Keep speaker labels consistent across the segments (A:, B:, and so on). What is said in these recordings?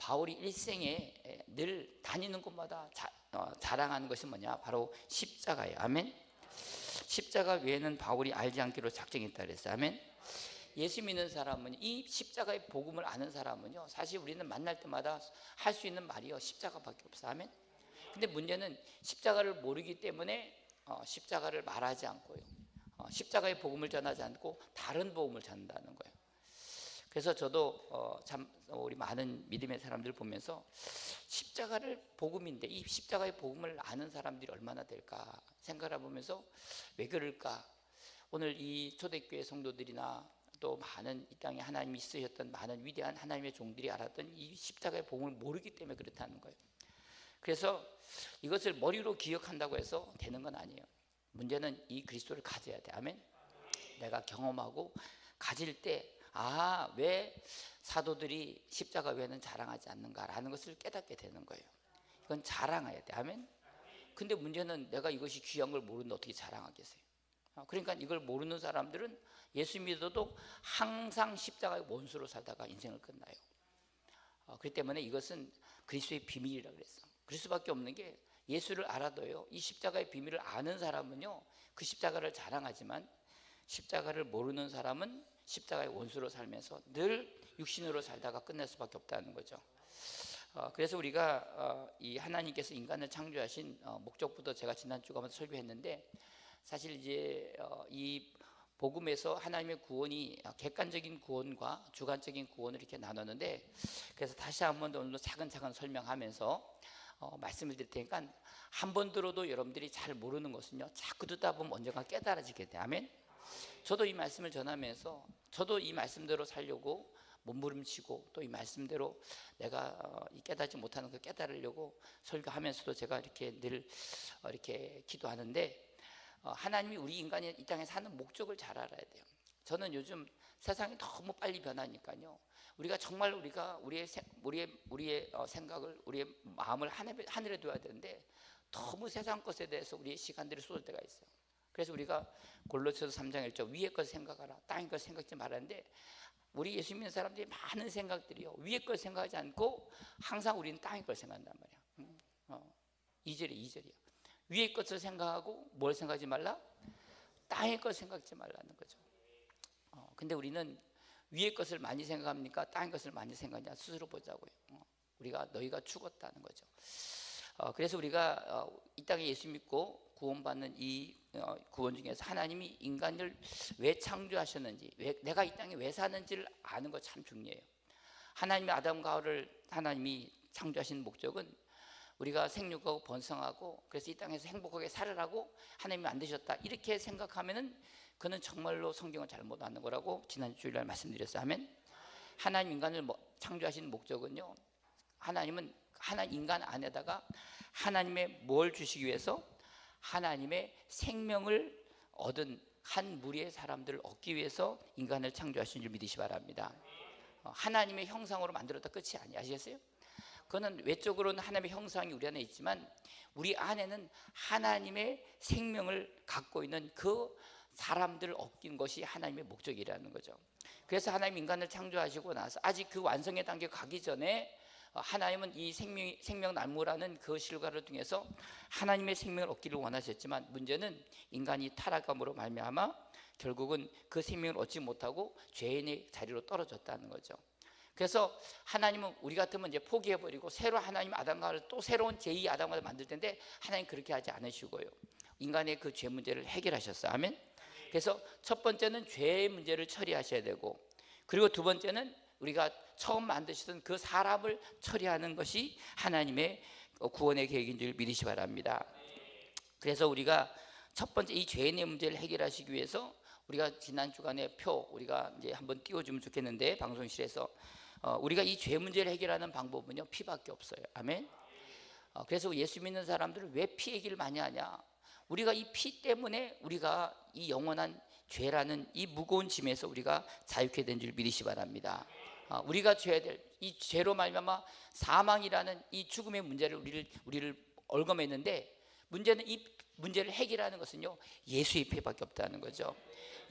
A: 바울이 일생에 늘 다니는 곳마다 자랑하는 것이 뭐냐? 바로 십자가예요. 아멘. 십자가 외에는 바울이 알지 않기로 작정했다 그랬어요. 아멘. 예수 믿는 사람은, 이 십자가의 복음을 아는 사람은요, 사실 우리는 만날 때마다 할 수 있는 말이요, 십자가밖에 없어요. 아멘. 근데 문제는 십자가를 모르기 때문에 십자가를 말하지 않고요, 십자가의 복음을 전하지 않고 다른 복음을 전한다는 거예요. 그래서 저도 참 우리 많은 믿음의 사람들 보면서 십자가를 복음인데 이 십자가의 복음을 아는 사람들이 얼마나 될까 생각을 해보면서 왜 그럴까? 오늘 이 초대교회 성도들이나 또 많은 이 땅에 하나님이 쓰셨던 많은 위대한 하나님의 종들이 알았던 이 십자가의 복음을 모르기 때문에 그렇다는 거예요. 그래서 이것을 머리로 기억한다고 해서 되는 건 아니에요. 문제는 이 그리스도를 가져야 돼. 아멘. 내가 경험하고 가질 때, 왜 사도들이 십자가 외에는 자랑하지 않는가라는 것을 깨닫게 되는 거예요. 이건 자랑해야 돼. 아멘. 근데 문제는 내가 이것이 귀한 걸 모르는데 어떻게 자랑하겠어요? 그러니까 이걸 모르는 사람들은 예수 믿어도 항상 십자가의 원수로 살다가 인생을 끝나요. 그렇기 때문에 이것은 그리스도의 비밀이라고 그랬어. 그럴 수밖에 없는 게, 예수를 알아도요, 이 십자가의 비밀을 아는 사람은요, 그 십자가를 자랑하지만 십자가를 모르는 사람은 십자가의 원수로 살면서 늘 육신으로 살다가 끝날 수밖에 없다는 거죠. 그래서 우리가 이 하나님께서 인간을 창조하신 목적부터 제가 지난주에 설교했는데, 사실 이제 이 복음에서 하나님의 구원이 객관적인 구원과 주관적인 구원을 이렇게 나눴는데, 그래서 다시 한 번 더 오늘도 차근차근 설명하면서 말씀을 드릴 테니까, 한 번 들어도 여러분들이 잘 모르는 것은요, 자꾸 듣다 보면 언젠가 깨달아지게 돼. 아멘. 저도 이 말씀을 전하면서 저도 이 말씀대로 살려고 몸부림치고, 또 이 말씀대로 내가 깨닫지 못하는 걸 깨달으려고 설교하면서도 제가 이렇게 늘 이렇게 기도하는데, 하나님이 우리 인간이 이 땅에 사는 목적을 잘 알아야 돼요. 저는 요즘 세상이 너무 빨리 변하니까요, 우리가 정말 우리의 생각을, 우리의 마음을 하늘에 둬야 되는데, 너무 세상 것에 대해서 우리의 시간들이 쏟을 때가 있어요. 그래서 우리가 골로새서 3장 1절 위의 것 생각하라, 땅의 것 생각지 말았는데, 우리 예수 믿는 사람들이 많은 생각들이요, 위의 걸 생각하지 않고 항상 우리는 땅의 걸 생각한단 말이야. 2절이야. 위의 것을 생각하고 뭘 생각하지 말라? 땅의 것 생각지 말라는 거죠. 근데 우리는 위의 것을 많이 생각합니까? 땅의 것을 많이 생각하냐? 스스로 보자고요. 우리가 너희가 죽었다는 거죠. 그래서 우리가 이 땅에 예수 믿고 구원받는 이 구원 중에서 하나님이 인간을 왜 창조하셨는지, 내가 이 땅에 왜 사는지를 아는 거 참 중요해요. 하나님이 아담과 하와를 하나님이 창조하신 목적은 우리가 생육하고 번성하고, 그래서 이 땅에서 행복하게 살으라고 하나님이 만드셨다, 이렇게 생각하면은 그는 정말로 성경을 잘못 아는 거라고 지난 주일날 말씀드렸어요. 아멘. 하나님 인간을 창조하신 목적은요, 하나님은 인간 안에다가 하나님의 뭘 주시기 위해서? 하나님의 생명을 얻은 한 무리의 사람들을 얻기 위해서 인간을 창조하신 줄 믿으시 바랍니다. 하나님의 형상으로 만들었다 끝이 아니에요. 아시겠어요? 그거는 외적으로는 하나님의 형상이 우리 안에 있지만, 우리 안에는 하나님의 생명을 갖고 있는 그 사람들을 얻긴 것이 하나님의 목적이라는 거죠. 그래서 하나님 인간을 창조하시고 나서 아직 그 완성의 단계 가기 전에 하나님은 이 생명 나무라는 그 실과를 통해서 하나님의 생명을 얻기를 원하셨지만, 문제는 인간이 타락함으로 말미암아 결국은 그 생명을 얻지 못하고 죄인의 자리로 떨어졌다는 거죠. 그래서 하나님은 우리 같으면 이제 포기해버리고 새로 하나님 아담과 하와를 또 새로운 제2 아담과 하와를 만들 텐데, 하나님 그렇게 하지 않으시고요, 인간의 그 죄 문제를 해결하셨어요. 아멘. 그래서 첫 번째는 죄의 문제를 처리하셔야 되고, 그리고 두 번째는 우리가 처음 만드시던 그 사람을 처리하는 것이 하나님의 구원의 계획인 줄 믿으시 바랍니다. 그래서 우리가 첫 번째 이 죄의 문제를 해결하시기 위해서 우리가 지난 주간에 우리가 이제 한번 띄워주면 좋겠는데, 방송실에서 우리가 이 죄 문제를 해결하는 방법은요, 피밖에 없어요. 아멘. 그래서 예수 믿는 사람들은 왜 피 얘기를 많이 하냐? 우리가 이 피 때문에 우리가 이 영원한 죄라는 이 무거운 짐에서 우리가 자유케 된 줄 믿으시 바랍니다. 우리가 져야 될 이 죄로 말미암아 사망이라는 이 죽음의 문제를 우리를 얽어맸는데, 문제는 이 문제를 해결하는 것은요, 예수의 피밖에 없다는 거죠.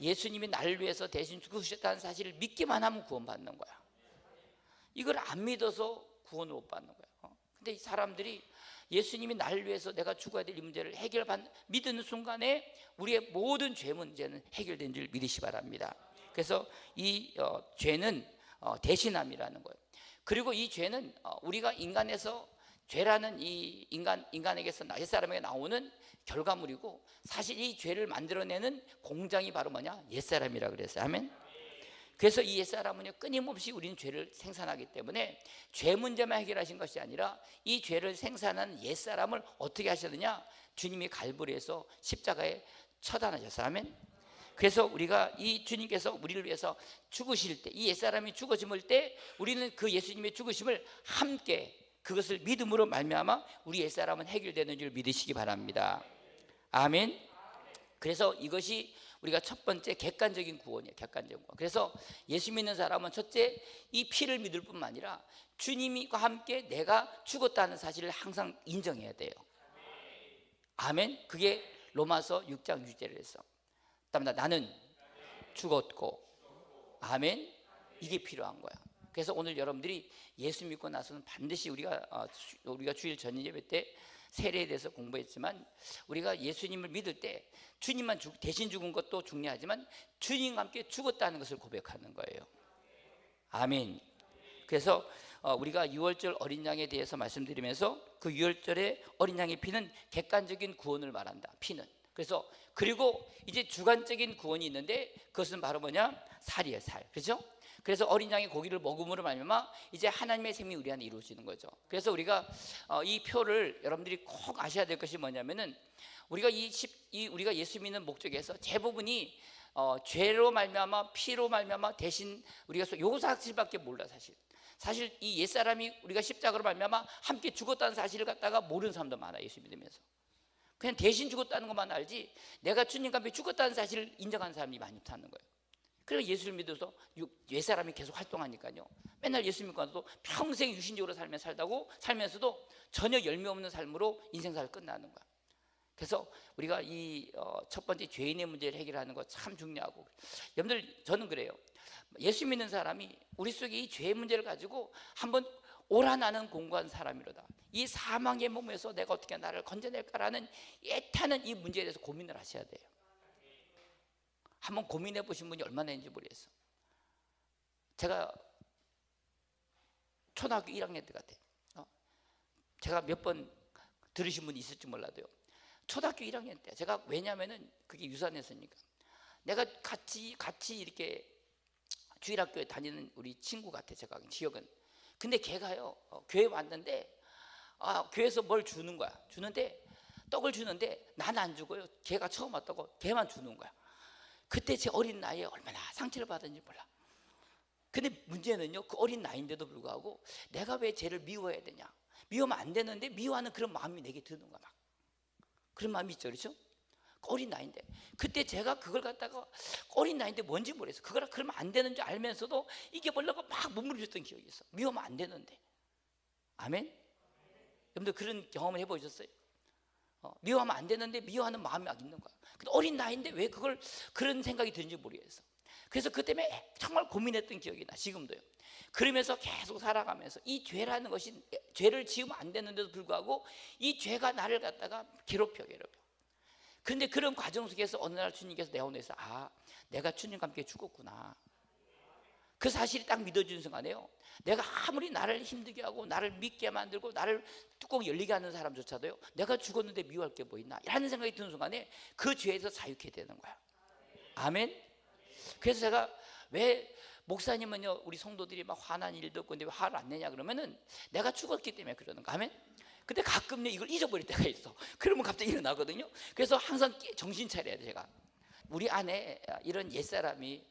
A: 예수님이 나를 위해서 대신 죽으셨다는 사실을 믿기만 하면 구원받는 거야. 이걸 안 믿어서 구원을 못 받는 거야. 근데 이 사람들이 예수님이 나를 위해서 내가 죽어야 될 이 문제를 믿는 순간에 우리의 모든 죄 문제는 해결된 줄 믿으시 바랍니다. 그래서 이 죄는 대신함이라는 거예요. 그리고 이 죄는 우리가 인간에서 죄라는 이 인간에게서 옛사람에게 나오는 결과물이고, 사실 이 죄를 만들어내는 공장이 바로 뭐냐? 옛사람이라 그랬어요. 아멘. 그래서 이 옛사람은요, 끊임없이 우리는 죄를 생산하기 때문에 죄 문제만 해결하신 것이 아니라 이 죄를 생산하는 옛사람을 어떻게 하셨느냐? 주님이 갈보리에서 십자가에 처단하셨어요. 아멘. 그래서 우리가 이 주님께서 우리를 위해서 죽으실 때, 이 옛사람이 죽어짐을 때 우리는 그 예수님의 죽으심을 함께 그것을 믿음으로 말미암아 우리 옛사람은 해결되는 줄 믿으시기 바랍니다. 아멘. 그래서 이것이 우리가 첫 번째 객관적인 구원이에요. 객관적인 구원. 그래서 예수 믿는 사람은 첫째, 이 피를 믿을 뿐만 아니라 주님과 함께 내가 죽었다는 사실을 항상 인정해야 돼요. 아멘. 그게 로마서 6장 6절에 했어. 나는 죽었고, 아멘. 이게 필요한 거야. 그래서 오늘 여러분들이 예수 믿고 나서는 반드시 우리가 주일 전일 예배 때 세례에 대해서 공부했지만, 우리가 예수님을 믿을 때 주님만 대신 죽은 것도 중요하지만 주님과 함께 죽었다는 것을 고백하는 거예요. 아멘. 그래서 우리가 유월절 어린 양에 대해서 말씀드리면서 그 유월절의 어린 양의 피는 객관적인 구원을 말한다. 피는. 그래서 그리고 이제 주관적인 구원이 있는데 그것은 바로 뭐냐? 살이에요. 살. 그렇죠? 그래서 어린 양의 고기를 먹음으로 말미암아 이제 하나님의 생명이 우리 안에 이루어지는 거죠. 그래서 우리가 이 표를 여러분들이 꼭 아셔야 될 것이 뭐냐면은, 우리가 우리가 예수 믿는 목적에서 대부분이 죄로 말미암아 피로 말미암아 대신 우리가 요 사실밖에 몰라. 사실 이 옛사람이 우리가 십자가로 말미암아 함께 죽었다는 사실을 갖다가 모르는 사람도 많아요. 예수 믿으면서 그냥 대신 죽었다는 것만 알지, 내가 주님과 함께 죽었다는 사실을 인정하는 사람이 많이 없다는 거예요. 그리고 예수를 믿어서 옛사람이 계속 활동하니까요, 맨날 예수 믿고 나도 평생 유신적으로 살면서도 전혀 열매 없는 삶으로 인생살을 끝나는 거야. 그래서 우리가 이 첫 번째 죄인의 문제를 해결하는 거 참 중요하고, 여러분들 저는 그래요. 예수 믿는 사람이 우리 속에 이 죄의 문제를 가지고 한번 오라나는 공부한 사람이로다. 이 사망의 몸에서 내가 어떻게 나를 건져낼까라는 애타는 이 문제에 대해서 고민을 하셔야 돼요. 한번 고민해 보신 분이 얼마나 있는지 모르겠어. 제가 초등학교 1학년 때 같아요. 제가 몇 번 들으신 분이 있을지 몰라도요, 초등학교 1학년 때 제가, 왜냐면은 그게 유산했으니까, 내가 같이 이렇게 주일학교에 다니는 우리 친구 같아. 제가 지역은. 근데 걔가요 교회 왔는데 교회에서 뭘 주는 거야. 주는데 떡을 주는데 나는 안 주고요, 걔가 처음 왔다고 걔만 주는 거야. 그때 제 어린 나이에 얼마나 상처를 받았는지 몰라. 근데 문제는요, 그 어린 나이인데도 불구하고 내가 왜 쟤를 미워해야 되냐, 미워하면 안 되는데 미워하는 그런 마음이 내게 드는 거야. 막 그런 마음이 있죠. 그렇죠? 어린 나이인데, 그때 제가 그걸 갖다가 어린 나이인데 뭔지 모르겠어. 그러면 안 되는 줄 알면서도 이겨보려고 막 몸부림쳤던 기억이 있어. 미워하면 안 되는데. 아멘? 여러분들 그런 경험을 해보셨어요? 미워하면 안 되는데 미워하는 마음이 막 있는 거야. 근데 어린 나이인데 왜 그런 생각이 드는지 모르겠어. 그래서 그 때문에 정말 고민했던 기억이 나, 지금도요. 그러면서 계속 살아가면서 이 죄라는 것이, 죄를 지으면 안 되는데도 불구하고 이 죄가 나를 갖다가 괴롭혀. 그런데 그런 과정 속에서 어느 날 주님께서 내 안에서 내가 주님과 함께 죽었구나, 그 사실이 딱 믿어지는 순간에요, 내가 아무리 나를 힘들게 하고 나를 믿게 만들고 나를 뚜껑 열리게 하는 사람조차도요, 내가 죽었는데 미워할 게 뭐 있나 라는 생각이 드는 순간에 그 죄에서 자유케 되는 거야. 아멘. 그래서 제가, 왜 목사님은요 우리 성도들이 막 화난 일도 없고 근데 왜 화를 안 내냐 그러면은, 내가 죽었기 때문에 그러는 거. 아멘. 근데 가끔 이걸 잊어버릴 때가 있어. 그러면 갑자기 일어나거든요. 그래서 항상 정신 차려야 돼. 제가 우리 안에 이런 옛사람이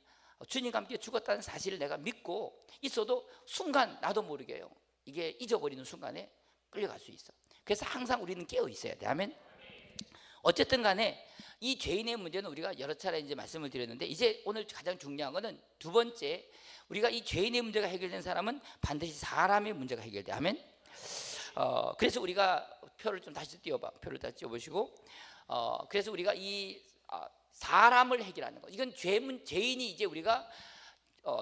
A: 주님과 함께 죽었다는 사실을 내가 믿고 있어도 순간 나도 모르게요, 이게 잊어버리는 순간에 끌려갈 수 있어. 그래서 항상 우리는 깨어 있어야 돼. 아멘. 어쨌든 간에 이 죄인의 문제는 우리가 여러 차례 이제 말씀을 드렸는데, 이제 오늘 가장 중요한 거는 두 번째, 우리가 이 죄인의 문제가 해결된 사람은 반드시 사람의 문제가 해결돼. 아멘. 그래서 우리가 표를 좀 다시 띄워봐. 표를 다시 띄워보시고, 그래서 우리가 이 사람을 해결하는 것, 이건 죄인이 이제 우리가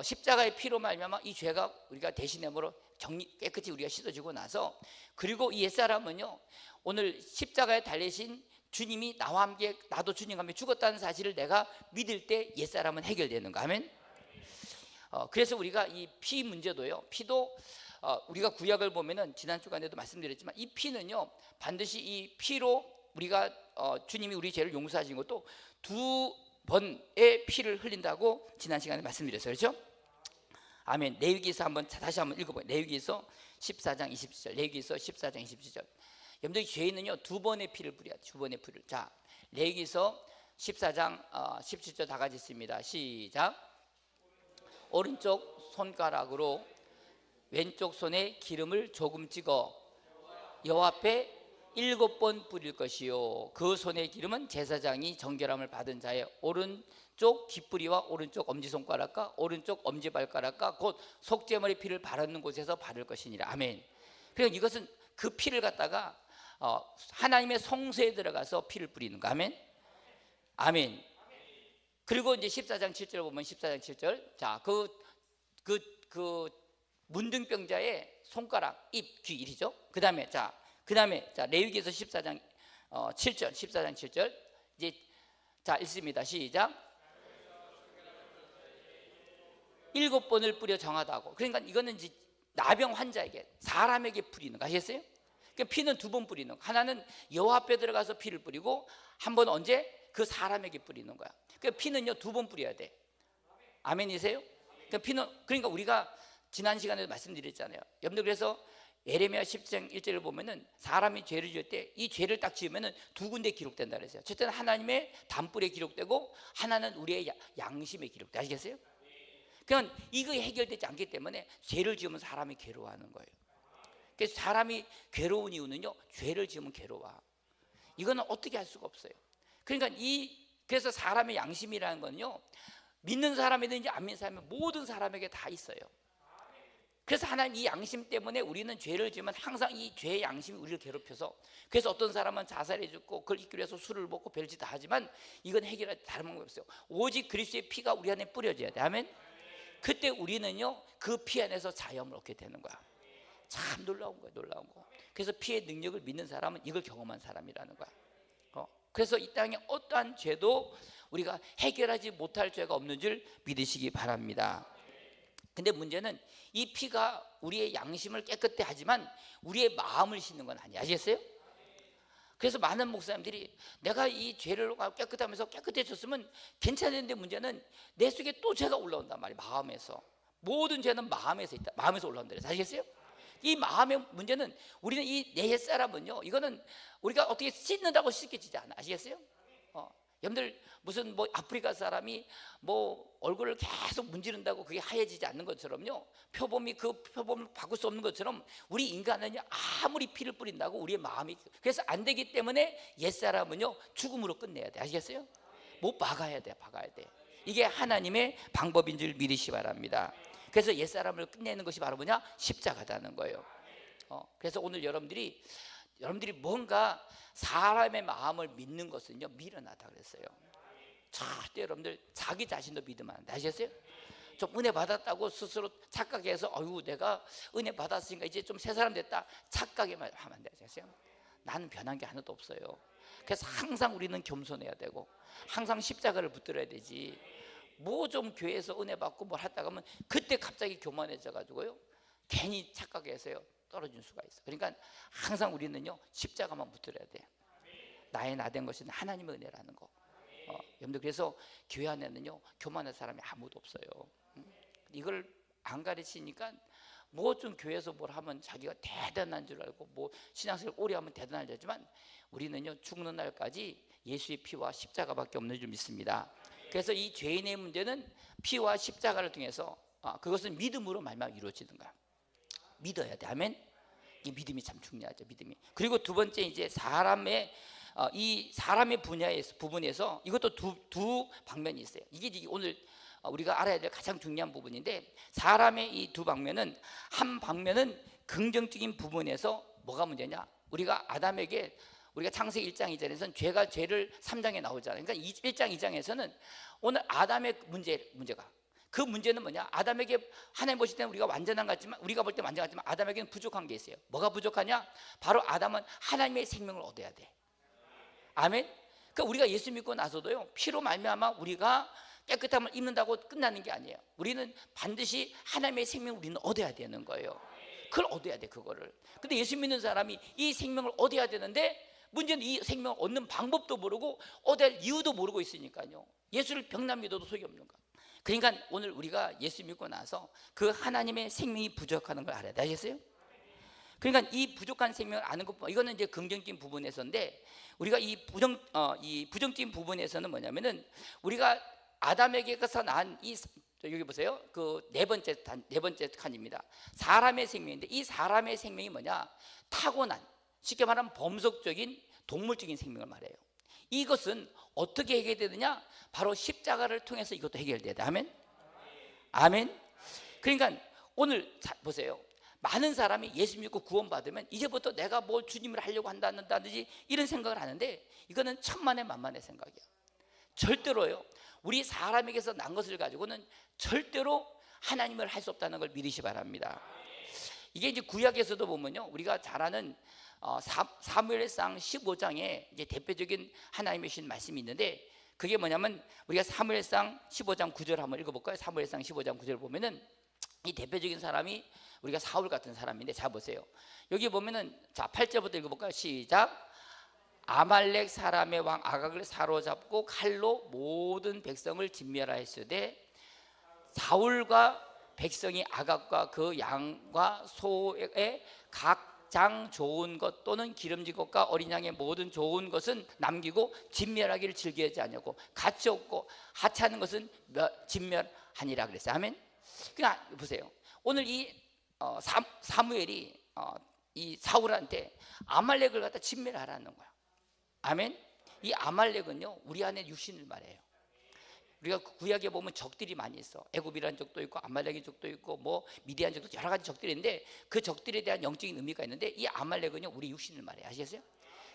A: 십자가의 피로 말미암아 이 죄가 우리가 대신함으로 깨끗이 우리가 씻어지고 나서, 그리고 이 옛사람은요, 오늘 십자가에 달리신 주님이 나와 함께, 나도 주님과 함께 죽었다는 사실을 내가 믿을 때 옛사람은 해결되는 거. 아멘. 그래서 우리가 이 피 문제도요, 피도 우리가 구약을 보면은 지난 주간에도 말씀드렸지만 이 피는요, 반드시 이 피로 우리가 주님이 우리 죄를 용서하신 것도 2번의 피를 흘린다고 지난 시간에 말씀드렸어요. 그렇죠? 아멘. 레위기서 다시 한번 읽어봐요. 레위기서 14장 27절. 레위기서 14장 27절. 여러분들 죄인은요 2번의 피를 뿌려야 돼. 2번의 피를. 자, 레위기서 14장 17절 다 같이 있습니다. 시작. 오른쪽 손가락으로 왼쪽 손에 기름을 조금 찍어 여호와 앞에 7번 뿌릴 것이요, 그 손의 기름은 제사장이 정결함을 받은 자의 오른쪽 귓뿌리와 오른쪽 엄지손가락과 오른쪽 엄지발가락과 곧 속죄물의 피를 바르는 곳에서 바를 것이니라. 아멘. 그러니까 이것은 그 피를 갖다가 하나님의 성소에 들어가서 피를 뿌리는 거. 아멘. 아멘. 그리고 이제 14장 7절 보면 14장 7절, 자, 그 문둥병자의 손가락, 입, 귀, 이리죠. 그 다음에 자 레위기에서 14장 7절 이제 자 읽습니다. 시작. 7번을 뿌려 정하다고. 그러니까 이거는 이제 나병 환자에게, 사람에게 뿌리는 거 아시겠어요? 그러니까 피는 2번 뿌리는 거. 하나는 여호와 앞에 들어가서 피를 뿌리고, 한 번 언제? 그 사람에게 뿌리는 거야. 그러니까 피는요 2번 뿌려야 돼. 아멘이세요? 그러니까 우리가 지난 시간에도 말씀드렸잖아요. 여러분들, 그래서 예레미야 10장 1절을 보면은 사람이 죄를 지을 때 이 죄를 딱 지으면은 2군데 기록된다 그랬어요. 첫째는 하나님의 단뿔에 기록되고, 하나는 우리의 양심에 기록돼. 아시겠어요? 그냥 이거 해결되지 않기 때문에 죄를 지으면 사람이 괴로워하는 거예요. 그래서 사람이 괴로운 이유는요, 죄를 지으면 괴로워. 이거는 어떻게 할 수가 없어요. 그러니까 그래서 사람의 양심이라는 건요, 믿는 사람이든지 안 믿는 사람이 모든 사람에게 다 있어요. 그래서 하나님 이 양심 때문에 우리는 죄를 지으면 항상 이 죄의 양심이 우리를 괴롭혀서, 그래서 어떤 사람은 자살해 죽고 그걸 잊기 위해서 술을 먹고 별짓 다 하지만 이건 해결할 다른 방법이 없어요. 오직 그리스도의 피가 우리 안에 뿌려져야 돼. 아멘. 그때 우리는요 그 피 안에서 자유함을 얻게 되는 거야. 참 놀라운 거야, 놀라운 거. 그래서 피의 능력을 믿는 사람은 이걸 경험한 사람이라는 거야. 그래서 이 땅에 어떠한 죄도 우리가 해결하지 못할 죄가 없는 줄 믿으시기 바랍니다. 근데 문제는 이 피가 우리의 양심을 깨끗해 하지만 우리의 마음을 씻는 건 아니에요. 아시겠어요? 그래서 많은 목사님들이 내가 이 죄를 깨끗하면서 깨끗해졌으면 괜찮은데, 문제는 내 속에 또 죄가 올라온단 말이에요. 마음에서. 모든 죄는 마음에서 있다. 마음에서 올라온다 그래서. 아시겠어요? 이 마음의 문제는, 우리는 이 내 옛사람은요, 이거는 우리가 어떻게 씻는다고 씻겨지지 않아. 아시겠어요? 여러분들 무슨 아프리카 사람이 얼굴을 계속 문지른다고 그게 하얘지지 않는 것처럼요, 표범이 그 표범을 바꿀 수 없는 것처럼 우리 인간은요 아무리 피를 뿌린다고 우리의 마음이, 그래서 안 되기 때문에 옛사람은요 죽음으로 끝내야 돼. 아시겠어요? 못 박아야 돼. 이게 하나님의 방법인 줄 믿으시 바랍니다. 그래서 옛사람을 끝내는 것이 바로 뭐냐? 십자가다는 거예요. 그래서 오늘 여러분들이 뭔가 사람의 마음을 믿는 것은요 미련하다 그랬어요. 절대 여러분들 자기 자신도 믿으면 안 돼. 아시겠어요? 좀 은혜 받았다고 스스로 착각해서 내가 은혜 받았으니까 이제 좀 새 사람 됐다 착각에만 하면 안 돼. 아시겠어요? 나는 변한 게 하나도 없어요. 그래서 항상 우리는 겸손해야 되고 항상 십자가를 붙들어야 되지. 좀 교회에서 은혜 받고 뭘 하다가 하면 그때 갑자기 교만해져 가지고요 괜히 착각해서요 떨어질 수가 있어. 그러니까 항상 우리는요 십자가만 붙들어야 돼. 나의 나된 것은 하나님의 은혜라는 거. 여러분들, 그래서 교회 안에는요 교만한 사람이 아무도 없어요. 이걸 안 가르치니까 좀 교회에서 뭘 하면 자기가 대단한 줄 알고 신앙생활 오래 하면 대단할 줄 알지만, 우리는요 죽는 날까지 예수의 피와 십자가밖에 없는 줄 믿습니다. 그래서 이 죄인의 문제는 피와 십자가를 통해서 그것은 믿음으로 말미암아 이루어지는 거야. 믿어야 돼. 아멘. 이 믿음이 참 중요하죠. 믿음이. 그리고 두 번째, 이제 사람의 부분에서 이것도 두 방면이 있어요. 이게 오늘 우리가 알아야 될 가장 중요한 부분인데, 사람의 이 두 방면은, 한 방면은 긍정적인 부분에서 뭐가 문제냐? 우리가 아담에게, 우리가 창세기 1장 2절에서는 죄를 3장에 나오잖아요. 그러니까 1장 2장에서는 오늘 아담의 문제가 그 문제는 뭐냐? 아담에게 하나님 보실 때는 우리가 완전한 것 같지만, 우리가 볼 때 완전 같지만 아담에게는 부족한 게 있어요. 뭐가 부족하냐? 바로 아담은 하나님의 생명을 얻어야 돼. 아멘. 그러니까 우리가 예수 믿고 나서도요, 피로 말미암아 우리가 깨끗함을 입는다고 끝나는 게 아니에요. 우리는 반드시 하나님의 생명을 우리는 얻어야 되는 거예요. 그걸 얻어야 돼, 그거를. 근데 예수 믿는 사람이 이 생명을 얻어야 되는데, 문제는 이 생명을 얻는 방법도 모르고 얻어야 할 이유도 모르고 있으니까요, 예수를 병남 믿어도 소용이 없는 거야. 그러니까 오늘 우리가 예수 믿고 나서 그 하나님의 생명이 부족하는 걸 알아야 돼. 아시겠어요? 그러니까 이 부족한 생명을 아는 것, 이거는 이제 긍정적인 부분에서인데, 우리가 이 부정적인 부분에서는 뭐냐면은, 우리가 아담에게서 난 이, 여기 보세요. 그 네 번째 칸입니다. 사람의 생명인데, 이 사람의 생명이 뭐냐? 타고난, 쉽게 말하면 범속적인 동물적인 생명을 말해요. 이것은 어떻게 해결되느냐? 바로 십자가를 통해서 이것도 해결돼야 돼. 아멘. 아멘. 그러니까 오늘 보세요. 많은 사람이 예수 믿고 구원받으면 이제부터 내가 뭘 주님을 하려고 한다든지 이런 생각을 하는데, 이거는 천만의 만만의 생각이야. 절대로요, 우리 사람에게서 난 것을 가지고는 절대로 하나님을 할 수 없다는 걸 믿으시 바랍니다. 이게 이제 구약에서도 보면요, 우리가 잘 아는 사무엘상 15장에 이제 대표적인 하나님의 신 말씀이 있는데, 그게 뭐냐면 우리가 사무엘상 15장 9절 한번 읽어볼까요? 사무엘상 15장 9절 보면은 이 대표적인 사람이 우리가 사울 같은 사람인데, 자 보세요. 여기 보면은, 자 8절부터 읽어볼까요? 시작. 아말렉 사람의 왕 아각을 사로잡고 칼로 모든 백성을 진멸하였으되, 사울과 백성이 아각과 그 양과 소의 각 장 좋은 것 또는 기름진 것과 어린 양의 모든 좋은 것은 남기고 진멸하기를 즐겨하지 않냐고, 가치 없고 하찮은 것은 진멸하니라 그랬어요. 아멘. 그러니까 보세요. 오늘 이 사무엘이 이 사울한테 아말렉을 갖다 진멸하라는 거야. 아멘. 이 아말렉은요, 우리 안에 육신을 말해요. 우리가 구약에 보면 적들이 많이 있어. 애굽이라는 적도 있고 아말렉의 적도 있고 뭐 미디안 적도, 여러 가지 적들이 있는데, 그 적들에 대한 영적인 의미가 있는데, 이 아말렉은요 우리 육신을 말해요. 아시겠어요?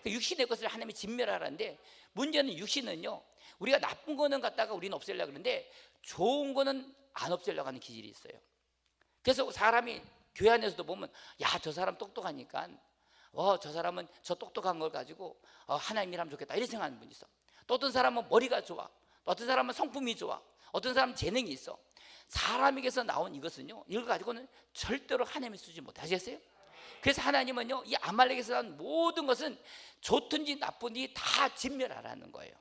A: 그 육신의 것을 하나님이 진멸하라는데, 문제는 육신은요, 우리가 나쁜 거는 갖다가 우리는 없애려고 그러는데 좋은 거는 안 없애려고 하는 기질이 있어요. 그래서 사람이 교회 안에서도 보면, 야 저 사람 똑똑하니까 저 사람은 저 똑똑한 걸 가지고 하나님 일하면 좋겠다 이렇게 생각하는 분이 있어. 또 어떤 사람은 머리가 좋아, 어떤 사람은 성품이 좋아, 어떤 사람은 재능이 있어. 사람에게서 나온 이것은요, 이걸 가지고는 절대로 하나님이 쓰지 못해. 아시겠어요? 그래서 하나님은요, 이 아말렉에서 나온 모든 것은 좋든지 나쁜지 다 진멸하라는 거예요.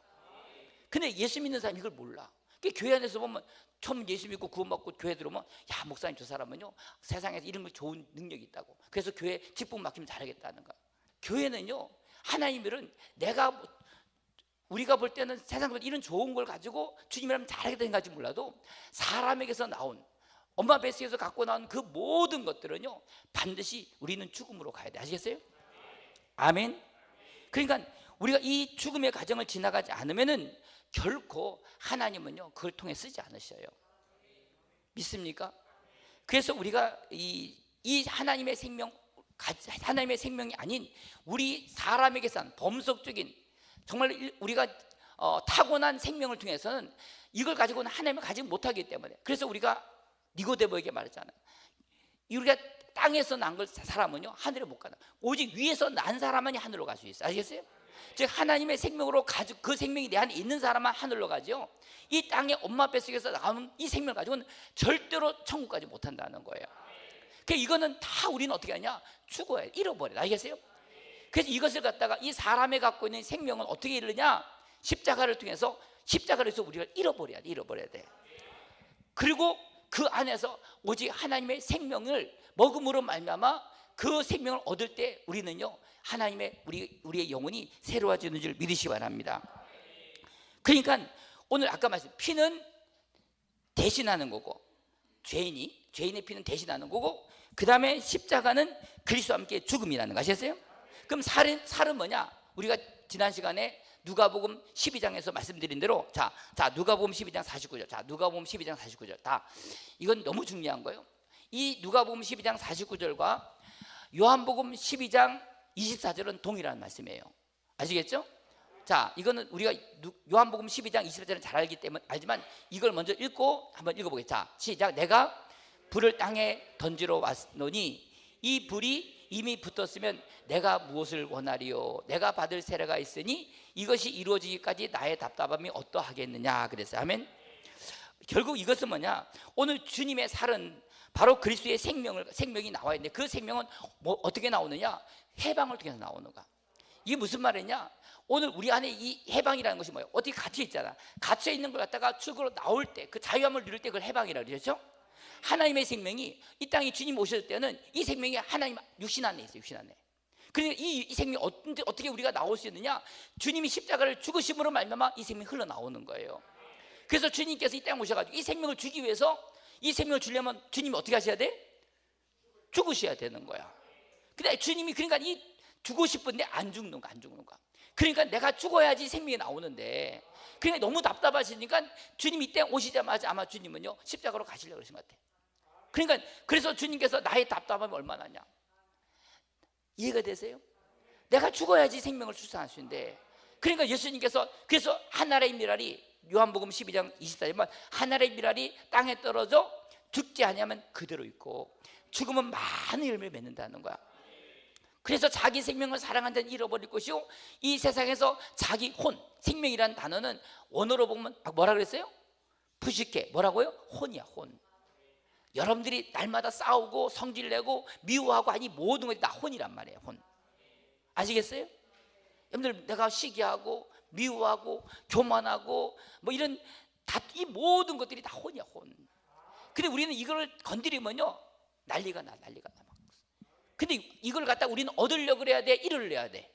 A: 근데 예수 믿는 사람이 이걸 몰라. 교회 안에서 보면, 처음 예수 믿고 구원받고 교회 들어오면, 야 목사님 저 사람은요 세상에서 이런 거 좋은 능력이 있다고, 그래서 교회 직분 맡기면 잘하겠다는 거야. 교회는요, 하나님은 우리가 볼 때는 세상에서 이런 좋은 걸 가지고 주님이라면 잘하겠다 생각할지 몰라도, 사람에게서 나온, 엄마 뱃속에서 갖고 나온 그 모든 것들은요 반드시 우리는 죽음으로 가야 돼. 아시겠어요? 아멘. 그러니까 우리가 이 죽음의 과정을 지나가지 않으면은 결코 하나님은요 그걸 통해 쓰지 않으셔요. 믿습니까? 그래서 우리가 이 하나님의 생명이 아닌 우리 사람에게서 한 범속적인, 정말 우리가 타고난 생명을 통해서는 이걸 가지고는 하나님을 가지 못하기 때문에, 그래서 우리가 니고데모에게 말했잖아요. 우리가 땅에서 난 걸 사람은요 하늘에 못 가나, 오직 위에서 난 사람만이 하늘로 갈 수 있어요. 아시겠어요? 즉 하나님의 생명으로 가지고, 그 생명이 내 안에 있는 사람만 하늘로 가죠. 이 땅의 엄마 뱃속에서 나오는 이 생명을 가지고는 절대로 천국 가지 못한다는 거예요. 그러니까 이거는 다 우리는 어떻게 하냐? 죽어야 돼. 잃어버려. 아시겠어요? 그래서 이것을 갖다가 이 사람이 갖고 있는 생명은 어떻게 잃느냐? 십자가를 통해서 우리가 잃어버려야 돼. 그리고 그 안에서 오직 하나님의 생명을 먹음으로 말미암아 그 생명을 얻을 때 우리는요 하나님의 우리의 영혼이 새로워지는 줄 믿으시기 바랍니다. 그러니까 오늘 아까 말씀, 피는 대신하는 거고, 죄인의 피는 대신하는 거고, 그 다음에 십자가는 그리스도와 함께 죽음이라는 거 아셨어요? 그럼 살은 뭐냐? 우리가 지난 시간에 누가복음 12장에서 말씀드린 대로, 자 누가복음 12장 49절, 누가복음 12장 49절, 이건 너무 중요한 거예요. 이 누가복음 12장 49절과 요한복음 12장 24절은 동일한 말씀이에요. 아시겠죠? 자, 이거는 우리가 요한복음 12장 20절은 잘 알기 때문에 알지만 이걸 먼저 읽고 한번 읽어보겠습니다. 자, 시작. 내가 불을 땅에 던지러 왔노니 이 불이 이미 붙었으면 내가 무엇을 원하리요? 내가 받을 세례가 있으니 이것이 이루어지기까지 나의 답답함이 어떠하겠느냐 그랬어요. 아멘. 결국 이것은 뭐냐? 오늘 주님의 살은 바로 그리스도의 생명이 나와야 되는데 그 생명은 뭐 어떻게 나오느냐? 해방을 통해서 나오는 거야. 이게 무슨 말이냐? 오늘 우리 안에 이 해방이라는 것이 뭐예요? 어떻게 갇혀 있잖아. 갇혀 있는 걸 갖다가 출구로 나올 때, 그 자유함을 누릴 때 그걸 해방이라고 그러죠. 하나님의 생명이 이 땅에 주님 오실 때는 이 생명이 하나님 육신 안에 있어요. 육신 안에. 그러니까 이 생명이 어떻게 우리가 나올 수 있느냐? 주님이 십자가를 죽으심으로 말미암아 이 생명이 흘러나오는 거예요. 그래서 주님께서 이 땅에 오셔가지고 이 생명을 주기 위해서 이 생명을 주려면 주님이 어떻게 하셔야 돼? 죽으셔야 되는 거야. 근데 주님이 그러니까 이 죽고 싶은데 안 죽는 거야. 안 죽는 거야. 그러니까 내가 죽어야지 생명이 나오는데 그러니까 너무 답답하시니까 주님이 이때 오시자마자 아마 주님은요 십자가로 가시려고 그러신 것 같아. 그러니까 그래서 주님께서 나의 답답함이 얼마나냐 이해가 되세요? 내가 죽어야지 생명을 출산하시는데 그러니까 예수님께서 그래서 하나의 미랄이 요한복음 12장 24절에 보면 하나의 미랄이 땅에 떨어져 죽지 아니하면 그대로 있고 죽으면 많은 열매를 맺는다는 거야. 그래서 자기 생명을 사랑한 자는 잃어버릴 것이요 이 세상에서 자기 혼, 생명이라는 단어는 원어로 보면 뭐라 그랬어요? 부식해. 뭐라고요? 혼이야. 혼. 여러분들이 날마다 싸우고 성질내고 미워하고 아니 모든 것이 다 혼이란 말이에요. 혼. 아시겠어요? 여러분들 내가 시기하고 미워하고 교만하고 뭐 이런 이 모든 것들이 다 혼이야. 혼. 근데 우리는 이걸 건드리면요 난리가 나. 근데 이걸 갖다 우리는 얻으려고 해야 돼? 잃으려고 해야 돼?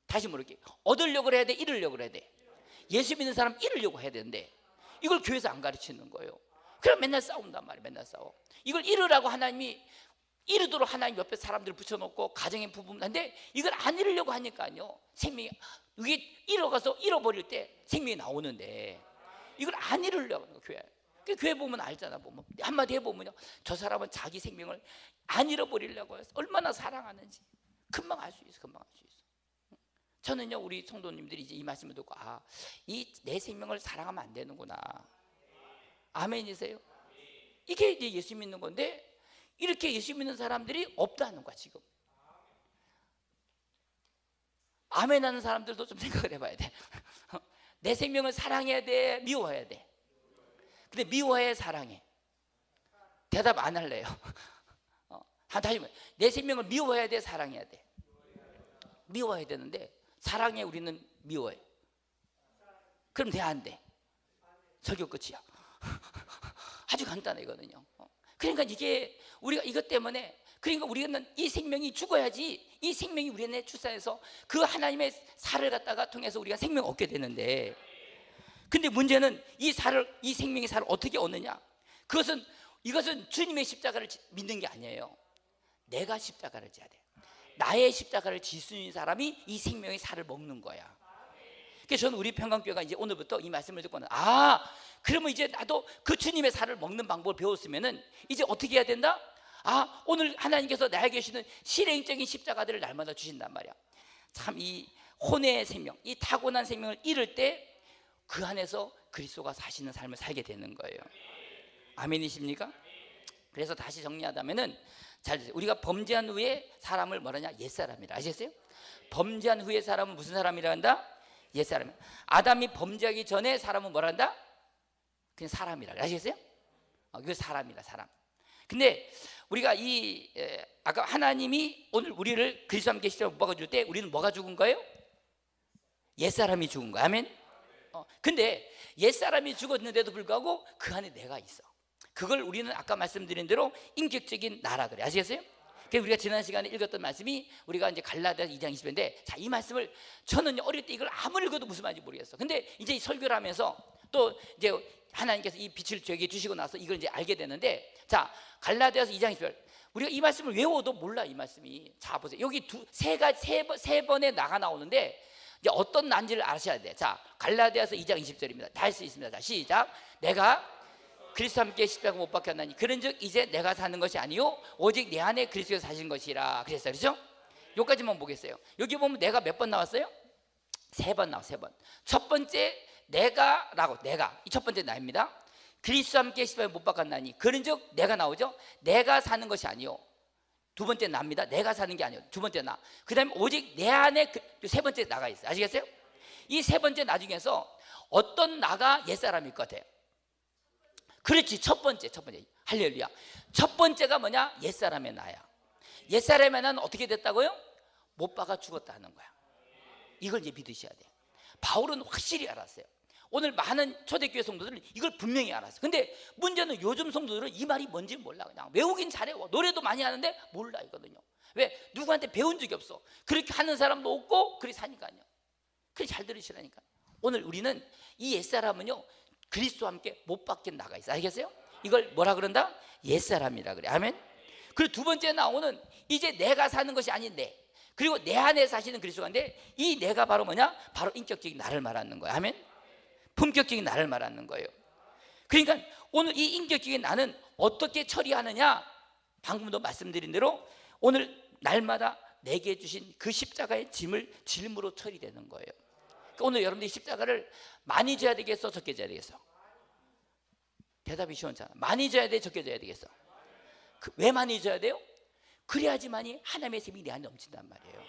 A: 다시 물을게요. 얻으려고 해야 돼? 잃으려고 해야 돼? 예수 믿는 사람 잃으려고 해야 되는데 이걸 교회에서 안 가르치는 거예요. 그럼 맨날 싸운단 말이에요. 맨날 싸워. 이걸 잃으라고 하나님이 이르도록 하나님 옆에 사람들 붙여놓고 가정의 부부인데 이걸 안 잃으려고 하니까요 생명이 이게 잃어버릴 때 생명이 나오는데 이걸 안 잃으려고 하는 거예요. 교회 보면 알잖아. 보면 한마디 해보면요 저 사람은 자기 생명을 안 잃어버리려고 해서 얼마나 사랑하는지 금방 알 수 있어. 금방 알 수 있어. 저는요 우리 성도님들이 이제 이 말씀을 듣고 이 내 생명을 사랑하면 안 되는구나. 아멘이세요? 이게 이제 예수 믿는 건데 이렇게 예수 믿는 사람들이 없다는 거야 지금. 아멘하는 사람들도 좀 생각을 해봐야 돼. 내 생명을 사랑해야 돼? 미워해야 돼? 근데 미워해? 사랑해? 대답 안 할래요. 다시 말해. 내 생명을 미워해야 돼? 사랑해야 돼? 미워해야 되는데 사랑해 우리는 미워해. 그럼 돼? 안 돼? 설교 끝이야. 아주 간단해 이거는요. 그러니까 이게 우리가 이것 때문에 그러니까 우리는 이 생명이 죽어야지 이 생명이 우리 안에 출산해서 그 하나님의 살을 갖다가 통해서 우리가 생명을 얻게 되는데 근데 문제는 이 생명의 살을 어떻게 얻느냐? 이것은 주님의 십자가를 믿는 게 아니에요. 내가 십자가를 져야 돼. 나의 십자가를 질 수 있는 사람이 이 생명의 살을 먹는 거야. 그래서 저는 우리 평강교회가 이제 오늘부터 이 말씀을 듣고는 그러면 이제 나도 그 주님의 살을 먹는 방법을 배웠으면은 이제 어떻게 해야 된다? 오늘 하나님께서 나에게 주시는 실행적인 십자가들을 날마다 주신단 말이야. 참 이 혼의 생명, 이 타고난 생명을 잃을 때 그 안에서 그리스도가 사시는 삶을 살게 되는 거예요. 아멘이십니까? 그래서 다시 정리하자면은 잘 드세요. 우리가 범죄한 후에 사람을 뭐라냐? 옛사람이라. 아시겠어요? 범죄한 후에 사람은 무슨 사람이라 한다? 옛사람. 아담이 범죄하기 전에 사람은 뭐라 한다? 그냥 사람이라. 아시겠어요? 그 사람이라. 사람. 근데 우리가 아까 하나님이 오늘 우리를 그리스도와 함께 십자가에 못 박아줄 때 우리는 뭐가 죽은 거예요? 옛사람이 죽은 거야. 아멘. 근데 옛사람이 죽었는데도 불구하고 그 안에 내가 있어. 그걸 우리는 아까 말씀드린 대로 인격적인 나라 그래. 아시겠어요? 그래서 우리가 지난 시간에 읽었던 말씀이 우리가 이제 갈라디아서 2장 20절인데 자, 이 말씀을 저는 어릴 때 이걸 아무리 읽어도 무슨 말인지 모르겠어. 근데 이제 설교를 하면서 또 이제 하나님께서 이 빛을 저에게 주시고 나서 이걸 이제 알게 되는데 자, 갈라디아서 2장 20절 우리가 이 말씀을 외워도 몰라. 이 말씀이 자 보세요. 여기 세 번에 나오는데 이제 어떤 난지를 아셔야 돼. 자, 갈라디아서 2장 20절입니다. 다 할 수 있습니다. 자, 시작. 내가 그리스도와 함께 십자가 못 박혔나니 그런즉 이제 내가 사는 것이 아니요 오직 내 안에 그리스도가 사신 것이라 그랬어요. 그렇죠? 여기까지만 보겠어요. 여기 보면 내가 몇 번 나왔어요? 세 번 나와, 세 번. 첫 번째 내가라고, 내가 이 첫 번째 나입니다. 그리스도와 함께 십자가에 못 박았나니 그런즉 내가 나오죠. 내가 사는 것이 아니요. 두 번째 나입니다. 내가 사는 게 아니요. 두 번째 나. 그다음에 오직 내 안에 세 번째 나가 있어요. 아시겠어요? 이 세 번째 나 중에서 어떤 나가 옛사람일 것 같아요? 그렇지, 첫 번째. 할렐루야. 첫 번째가 뭐냐? 옛사람의 나야. 옛사람의 나는 어떻게 됐다고요? 못 박아 죽었다 하는 거야. 이걸 이제 믿으셔야 돼요. 바울은 확실히 알았어요. 오늘 많은 초대교회 성도들은 이걸 분명히 알았어요. 근데 문제는 요즘 성도들은 이 말이 뭔지 몰라. 그냥 외우긴 잘해, 노래도 많이 하는데 몰라 이거든요. 왜? 누구한테 배운 적이 없어. 그렇게 하는 사람도 없고 그렇게 사니까요. 그래, 잘 들으시라니까. 오늘 우리는 이 옛사람은요, 그리스도와 함께 못 박힌 나가 있어. 알겠어요? 이걸 뭐라 그런다? 옛사람이라 그래. 아멘. 그리고 두 번째 나오는 이제 내가 사는 것이 아닌 내, 그리고 내 안에 사시는 그리스도인데, 이 내가 바로 뭐냐? 바로 인격적인 나를 말하는 거야. 아멘. 품격적인 나를 말하는 거예요. 그러니까 오늘 이 인격적인 나는 어떻게 처리하느냐? 방금도 말씀드린 대로 오늘 날마다 내게 주신 그 십자가의 짐을 짐으로 처리되는 거예요. 그러니까 오늘 여러분들이 십자가를 많이 져야 되겠어, 적게 져야 되겠어? 대답이 시원찮아. 많이 져야 돼, 적게 져야 되겠어? 왜 많이 져야 돼요? 그래야지만이 하나님의 셈이 내 안에 넘친단 말이에요.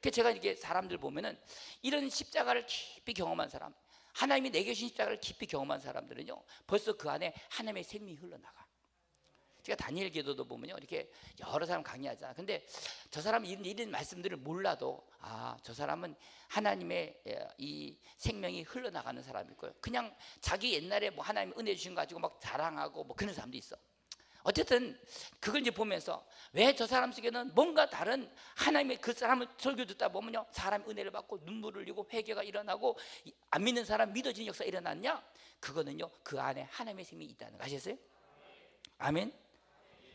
A: 그래서 제가 이렇게 사람들 보면은 이런 십자가를 깊이 경험한 사람, 하나님이 내게 주신 십자가를 깊이 경험한 사람들은요, 벌써 그 안에 하나님의 생명이 흘러나가. 제가 다니엘 기도도 보면요, 이렇게 여러 사람 강의하잖아. 근데 저 사람은 이런 말씀들을 몰라도, 아, 저 사람은 하나님의 이 생명이 흘러나가는 사람일 거예요. 그냥 자기 옛날에 뭐 하나님 은혜 주신 거 가지고 막 자랑하고 뭐 그런 사람도 있어. 어쨌든 그걸 이제 보면서 왜 저 사람 속에는 뭔가 다른 하나님의, 그 사람을 설교 듣다 보면요, 사람이 은혜를 받고 눈물을 흘리고 회개가 일어나고 안 믿는 사람 믿어지는 역사가 일어났냐? 그거는요, 그 안에 하나님의 생명이 있다는 거 아시겠어요? 아멘.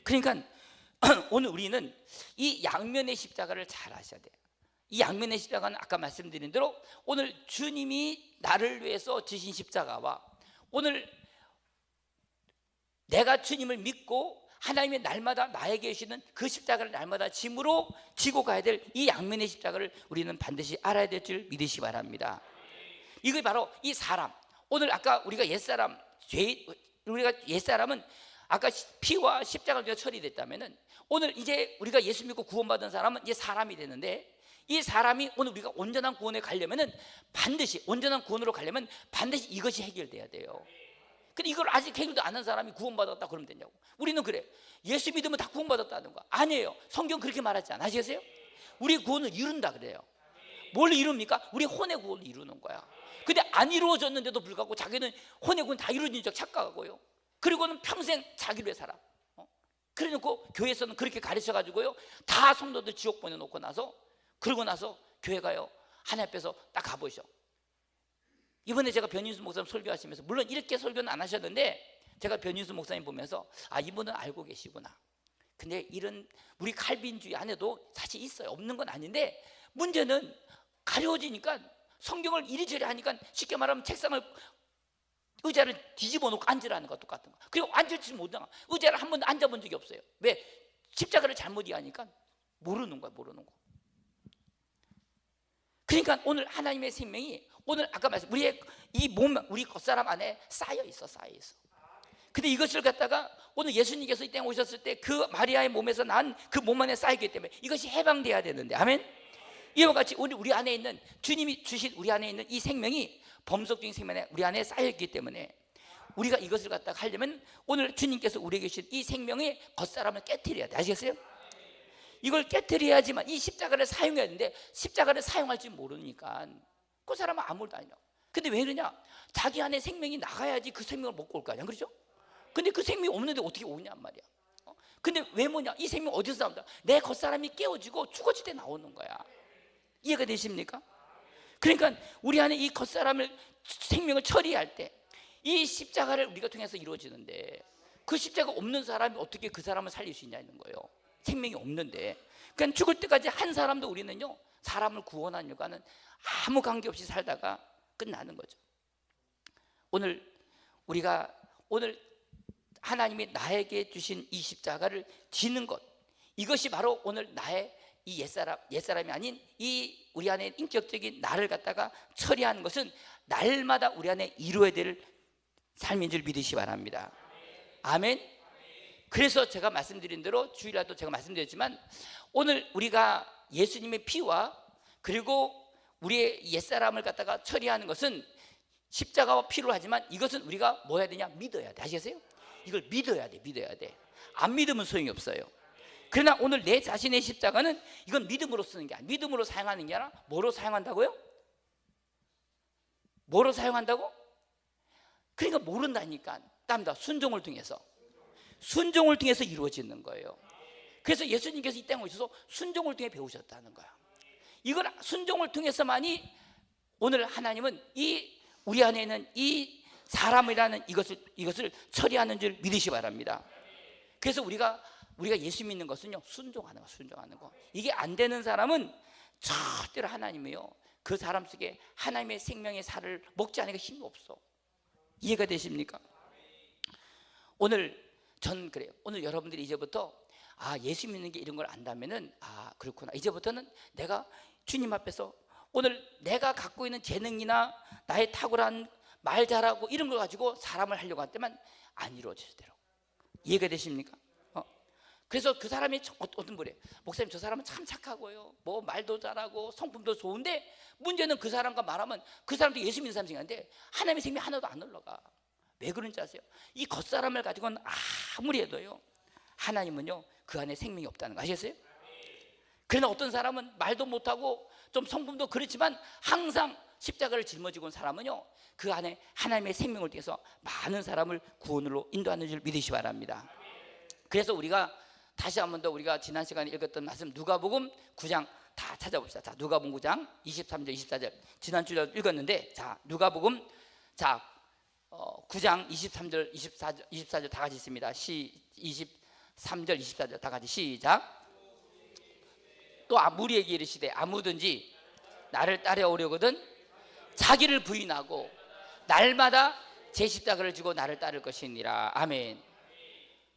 A: 그러니까 오늘 우리는 이 양면의 십자가를 잘 아셔야 돼요. 이 양면의 십자가는 아까 말씀드린 대로 오늘 주님이 나를 위해서 지신 십자가와 오늘 내가 주님을 믿고 하나님의 날마다 나에게 주시는 그 십자가를 날마다 짐으로 지고 가야 될 이 양면의 십자가를 우리는 반드시 알아야 될 줄 믿으시기 바랍니다. 이게 바로 이 사람, 오늘 아까 우리가 옛사람, 우리가 옛사람은 아까 피와 십자가가 처리됐다면은 오늘 이제 우리가 예수 믿고 구원받은 사람은 이제 사람이 되는데, 이 사람이 오늘 우리가 온전한 구원에 가려면은 반드시, 온전한 구원으로 가려면 반드시 이것이 해결돼야 돼요. 근데 이걸 아직 해결도 안 한 사람이 구원받았다 그러면 되냐고. 우리는 그래, 예수 믿으면 다 구원받았다는 거 아니에요. 성경 그렇게 말하지 않아. 아시겠어요? 우리 구원을 이룬다 그래요. 뭘 이룹니까? 우리 혼의 구원을 이루는 거야. 근데 안 이루어졌는데도 불구하고 자기는 혼의 구원 다 이루어진 적 착각하고요, 그리고는 평생 자기를 위해 살아. 그래놓고 교회에서는 그렇게 가르쳐가지고요, 다 성도들 지옥 보내놓고 나서, 그러고 나서 교회가요, 하나님 앞에서 딱 가보셔. 이번에 제가 변인수 목사님 설교하시면서, 물론 이렇게 설교는 안 하셨는데, 제가 변인수 목사님 보면서 아, 이분은 알고 계시구나. 근데 이런 우리 칼빈주의 안에도 사실 있어요. 없는 건 아닌데, 문제는 가려워지니까 성경을 이리저리 하니까, 쉽게 말하면 책상을, 의자를 뒤집어 놓고 앉으라는 거 똑같은 거. 그리고 앉을지 못하고 의자를 한 번도 앉아본 적이 없어요. 왜? 십자가를 잘못 이해하니까 모르는 거야, 모르는 거. 그러니까 오늘 하나님의 생명이 오늘 아까 말씀, 우리의 이 몸, 우리 겉사람 안에 쌓여 있어. 근데 이것을 갖다가 오늘 예수님께서 이 땅에 오셨을 때 그 마리아의 몸에서 난 그 몸 안에 쌓이기 때문에 이것이 해방돼야 되는데, 아멘. 이와 같이 우리 안에 있는, 주님이 주신 우리 안에 있는 이 생명이 범석적인 생명이 우리 안에 쌓여있기 때문에 우리가 이것을 갖다가 하려면 오늘 주님께서 우리에게 주신 이 생명의 겉사람을 깨트려야 돼. 아시겠어요? 이걸 깨트려야지만 이 십자가를 사용해야 되는데, 십자가를 사용할 줄 모르니까 그 사람은 아무것도 아니야. 근데 왜 그러냐? 자기 안에 생명이 나가야지 그 생명을 먹고 올 거 아니야, 그렇죠? 근데 그 생명이 없는데 어떻게 오냔 말이야. 근데 왜 뭐냐? 이 생명 어디서 나온다? 내 겉사람이 깨어지고 죽어질 때 나오는 거야. 이해가 되십니까? 그러니까 우리 안에 이 겉사람을, 생명을 처리할 때 이 십자가를 우리가 통해서 이루어지는데, 그 십자가 없는 사람이 어떻게 그 사람을 살릴 수 있냐는 거예요. 생명이 없는데. 그러니까 죽을 때까지 한 사람도 우리는요, 사람을 구원하는 일과는 아무 관계없이 살다가 끝나는 거죠. 오늘 우리가 오늘 하나님이 나에게 주신 이 십자가를 지는 것, 이것이 바로 오늘 나의 이 옛사람이 아닌 이 우리 안에 인격적인 나를 갖다가 처리하는 것은 날마다 우리 안에 이루어야 될 삶인 줄 믿으시 바랍니다. 아멘. 그래서 제가 말씀드린 대로 주일날도 제가 말씀드렸지만, 오늘 우리가 예수님의 피와 그리고 우리의 옛사람을 갖다가 처리하는 것은 십자가와 피로 하지만, 이것은 우리가 뭐 해야 되냐? 믿어야 돼. 아시겠어요? 이걸 믿어야 돼. 안 믿으면 소용이 없어요. 그러나 오늘 내 자신의 십자가는 이건 믿음으로 쓰는 게 아니라, 믿음으로 사용하는 게 아니라 뭐로 사용한다고요? 뭐로 사용한다고? 그러니까 모른다니까. 땀다. 순종을 통해서 이루어지는 거예요. 그래서 예수님께서 이 땅에 오셔서 순종을 통해 배우셨다는 거야. 이걸 순종을 통해서만이 오늘 하나님은 이 우리 안에 있는 이 사람이라는 이것을 처리하는 줄 믿으시 바랍니다. 그래서 우리가 예수 믿는 것은요, 순종하는 거. 이게 안 되는 사람은 절대로 하나님이요, 그 사람 속에 하나님의 생명의 살을 먹지 않으니까 힘이 없어. 이해가 되십니까? 오늘 전 그래요. 오늘 여러분들이 이제부터 예수 믿는 게 이런 걸 안다면은 그렇구나. 이제부터는 내가 주님 앞에서 오늘 내가 갖고 있는 재능이나 나의 탁월한 말 잘하고 이런 걸 가지고 사람을 하려고 할 때만 안 이루어질 대로. 이해가 되십니까? 그래서 그 사람이 어떤 분이에요. 목사님, 저 사람은 참 착하고요, 뭐 말도 잘하고 성품도 좋은데 문제는 그 사람과 말하면 그 사람도 예수 믿는 사람 생각하는데 하나님의 생명이 하나도 안 올라가. 왜 그런지 아세요? 이 겉사람을 가지고는 아무리 해도요, 하나님은요 그 안에 생명이 없다는 거 아시겠어요? 그러나 어떤 사람은 말도 못하고 좀 성품도 그렇지만 항상 십자가를 짊어지고 온 사람은요, 그 안에 하나님의 생명을 통해서 많은 사람을 구원으로 인도하는 줄 믿으시 바랍니다. 그래서 우리가 다시 한 번 더 우리가 지난 시간에 읽었던 말씀, 누가복음 9장 다 찾아봅시다. 자, 누가복음 9장 23절 24절 지난주에 읽었는데, 자, 누가복음 9장 23절 24절 다 같이 있습니다. 23절 24절 다 같이 시작. 또 무리에게 이르시되 아무든지 나를 따라오려거든 자기를 부인하고 날마다 제 십자가를 지고 나를 따를 것이니라. 아멘.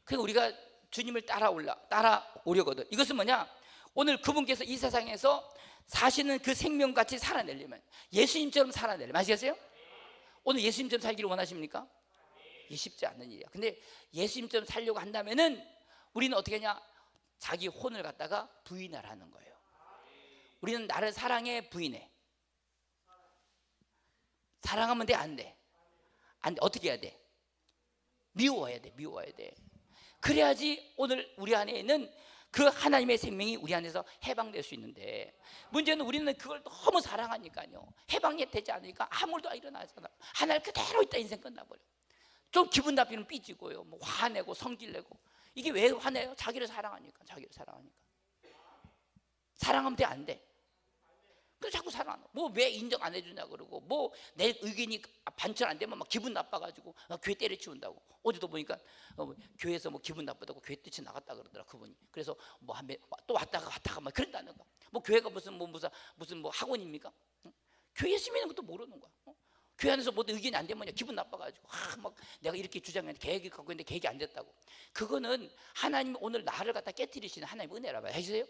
A: 그러니까 우리가 주님을 따라오려거든. 이것은 뭐냐? 오늘 그분께서 이 세상에서 사시는 그 생명같이 살아내려면, 예수님처럼 살아내려면, 아시겠어요? 오늘 예수님처럼 살기를 원하십니까? 쉽지 않는 일이야. 근데 예수님처럼 살려고 한다면은 우리는 어떻게 하냐? 자기 혼을 갖다가 부인하라는 거예요. 우리는 나를 사랑해, 부인해. 사랑하면 돼, 안 돼? 안 돼. 어떻게 해야 돼? 미워야 돼. 그래야지 오늘 우리 안에 있는 그 하나님의 생명이 우리 안에서 해방될 수 있는데, 문제는 우리는 그걸 너무 사랑하니까요, 해방이 되지 않으니까 아무 일도 일어나잖아. 하나님 그대로 있다 인생 끝나버려. 좀 기분 나쁘면 삐지고요, 뭐 화내고 성질내고. 이게 왜 화내요? 자기를 사랑하니까. 사랑하면 돼, 안 돼? 그래서 자꾸 사랑하는, 뭐 왜 인정 안 해주냐 그러고, 뭐 내 의견이 반천 안 되면 막 기분 나빠가지고 교회 때려치운다고. 어제도 보니까 교회에서 뭐 기분 나쁘다고 교회 뛰쳐 나갔다 그러더라, 그분이. 그래서 뭐 또 왔다가 막 그런다는 거. 뭐 교회가 무슨 뭐 학원입니까? 응? 교회 예수 믿는 것도 모르는 거야. 교회 안에서 뭐 의견이 안 되면 기분 나빠가지고 막 내가 이렇게 주장했는데 계획이 갖고 있는데 계획이 안 됐다고. 그거는 하나님이 오늘 나를 갖다 깨뜨리시는 하나님의 은혜라 봐요. 아시세요?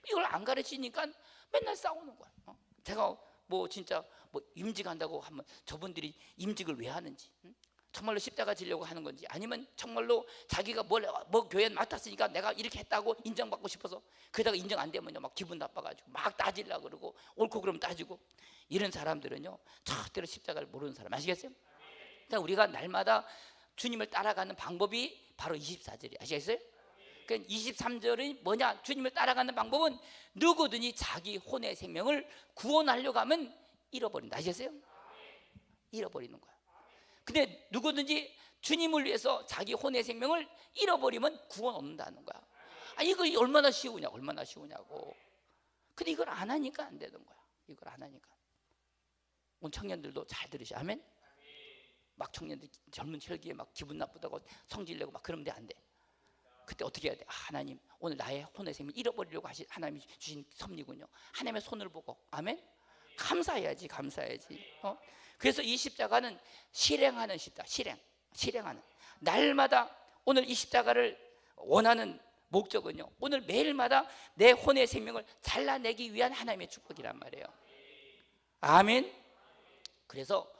A: 이걸 안 가르치니까 맨날 싸우는 거야. 제가 뭐 진짜 뭐 임직한다고 하면 저분들이 임직을 왜 하는지, 정말로 십자가 지려고 하는 건지, 아니면 정말로 자기가 뭐 교회에 맡았으니까 내가 이렇게 했다고 인정받고 싶어서, 그러다가 인정 안 되면요 막 기분 나빠가지고 막 따지려고 그러고, 옳고 그러면 따지고. 이런 사람들은요 절대로 십자가를 모르는 사람. 아시겠어요? 그러니까 우리가 날마다 주님을 따라가는 방법이 바로 24절이 아시겠어요? 그러니까 23절이 뭐냐? 주님을 따라가는 방법은 누구든지 자기 혼의 생명을 구원하려고 하면 잃어버린다. 아시겠어요? 잃어버리는 거야. 근데 누구든지 주님을 위해서 자기 혼의 생명을 잃어버리면 구원 얻는다는 거야. 이거 얼마나 쉬우냐고. 근데 이걸 안 하니까 안 되는 거야. 이걸 안 하니까. 오늘 청년들도 잘 들으시. 아멘. 막 청년들 젊은 혈기에 막 기분 나쁘다고 성질내고 막 그러면 안 돼. 그때 어떻게 해야 돼? 하나님, 오늘 나의 혼의 생명 잃어버리려고 하신 하나님이 주신 섭리군요. 하나님의 손을 보고, 아멘. 감사해야지. 그래서 이 십자가는 실행하는 십자가, 실행하는. 날마다 오늘 이 십자가를 원하는 목적은요, 오늘 매일마다 내 혼의 생명을 잘라내기 위한 하나님의 축복이란 말이에요. 아멘. 그래서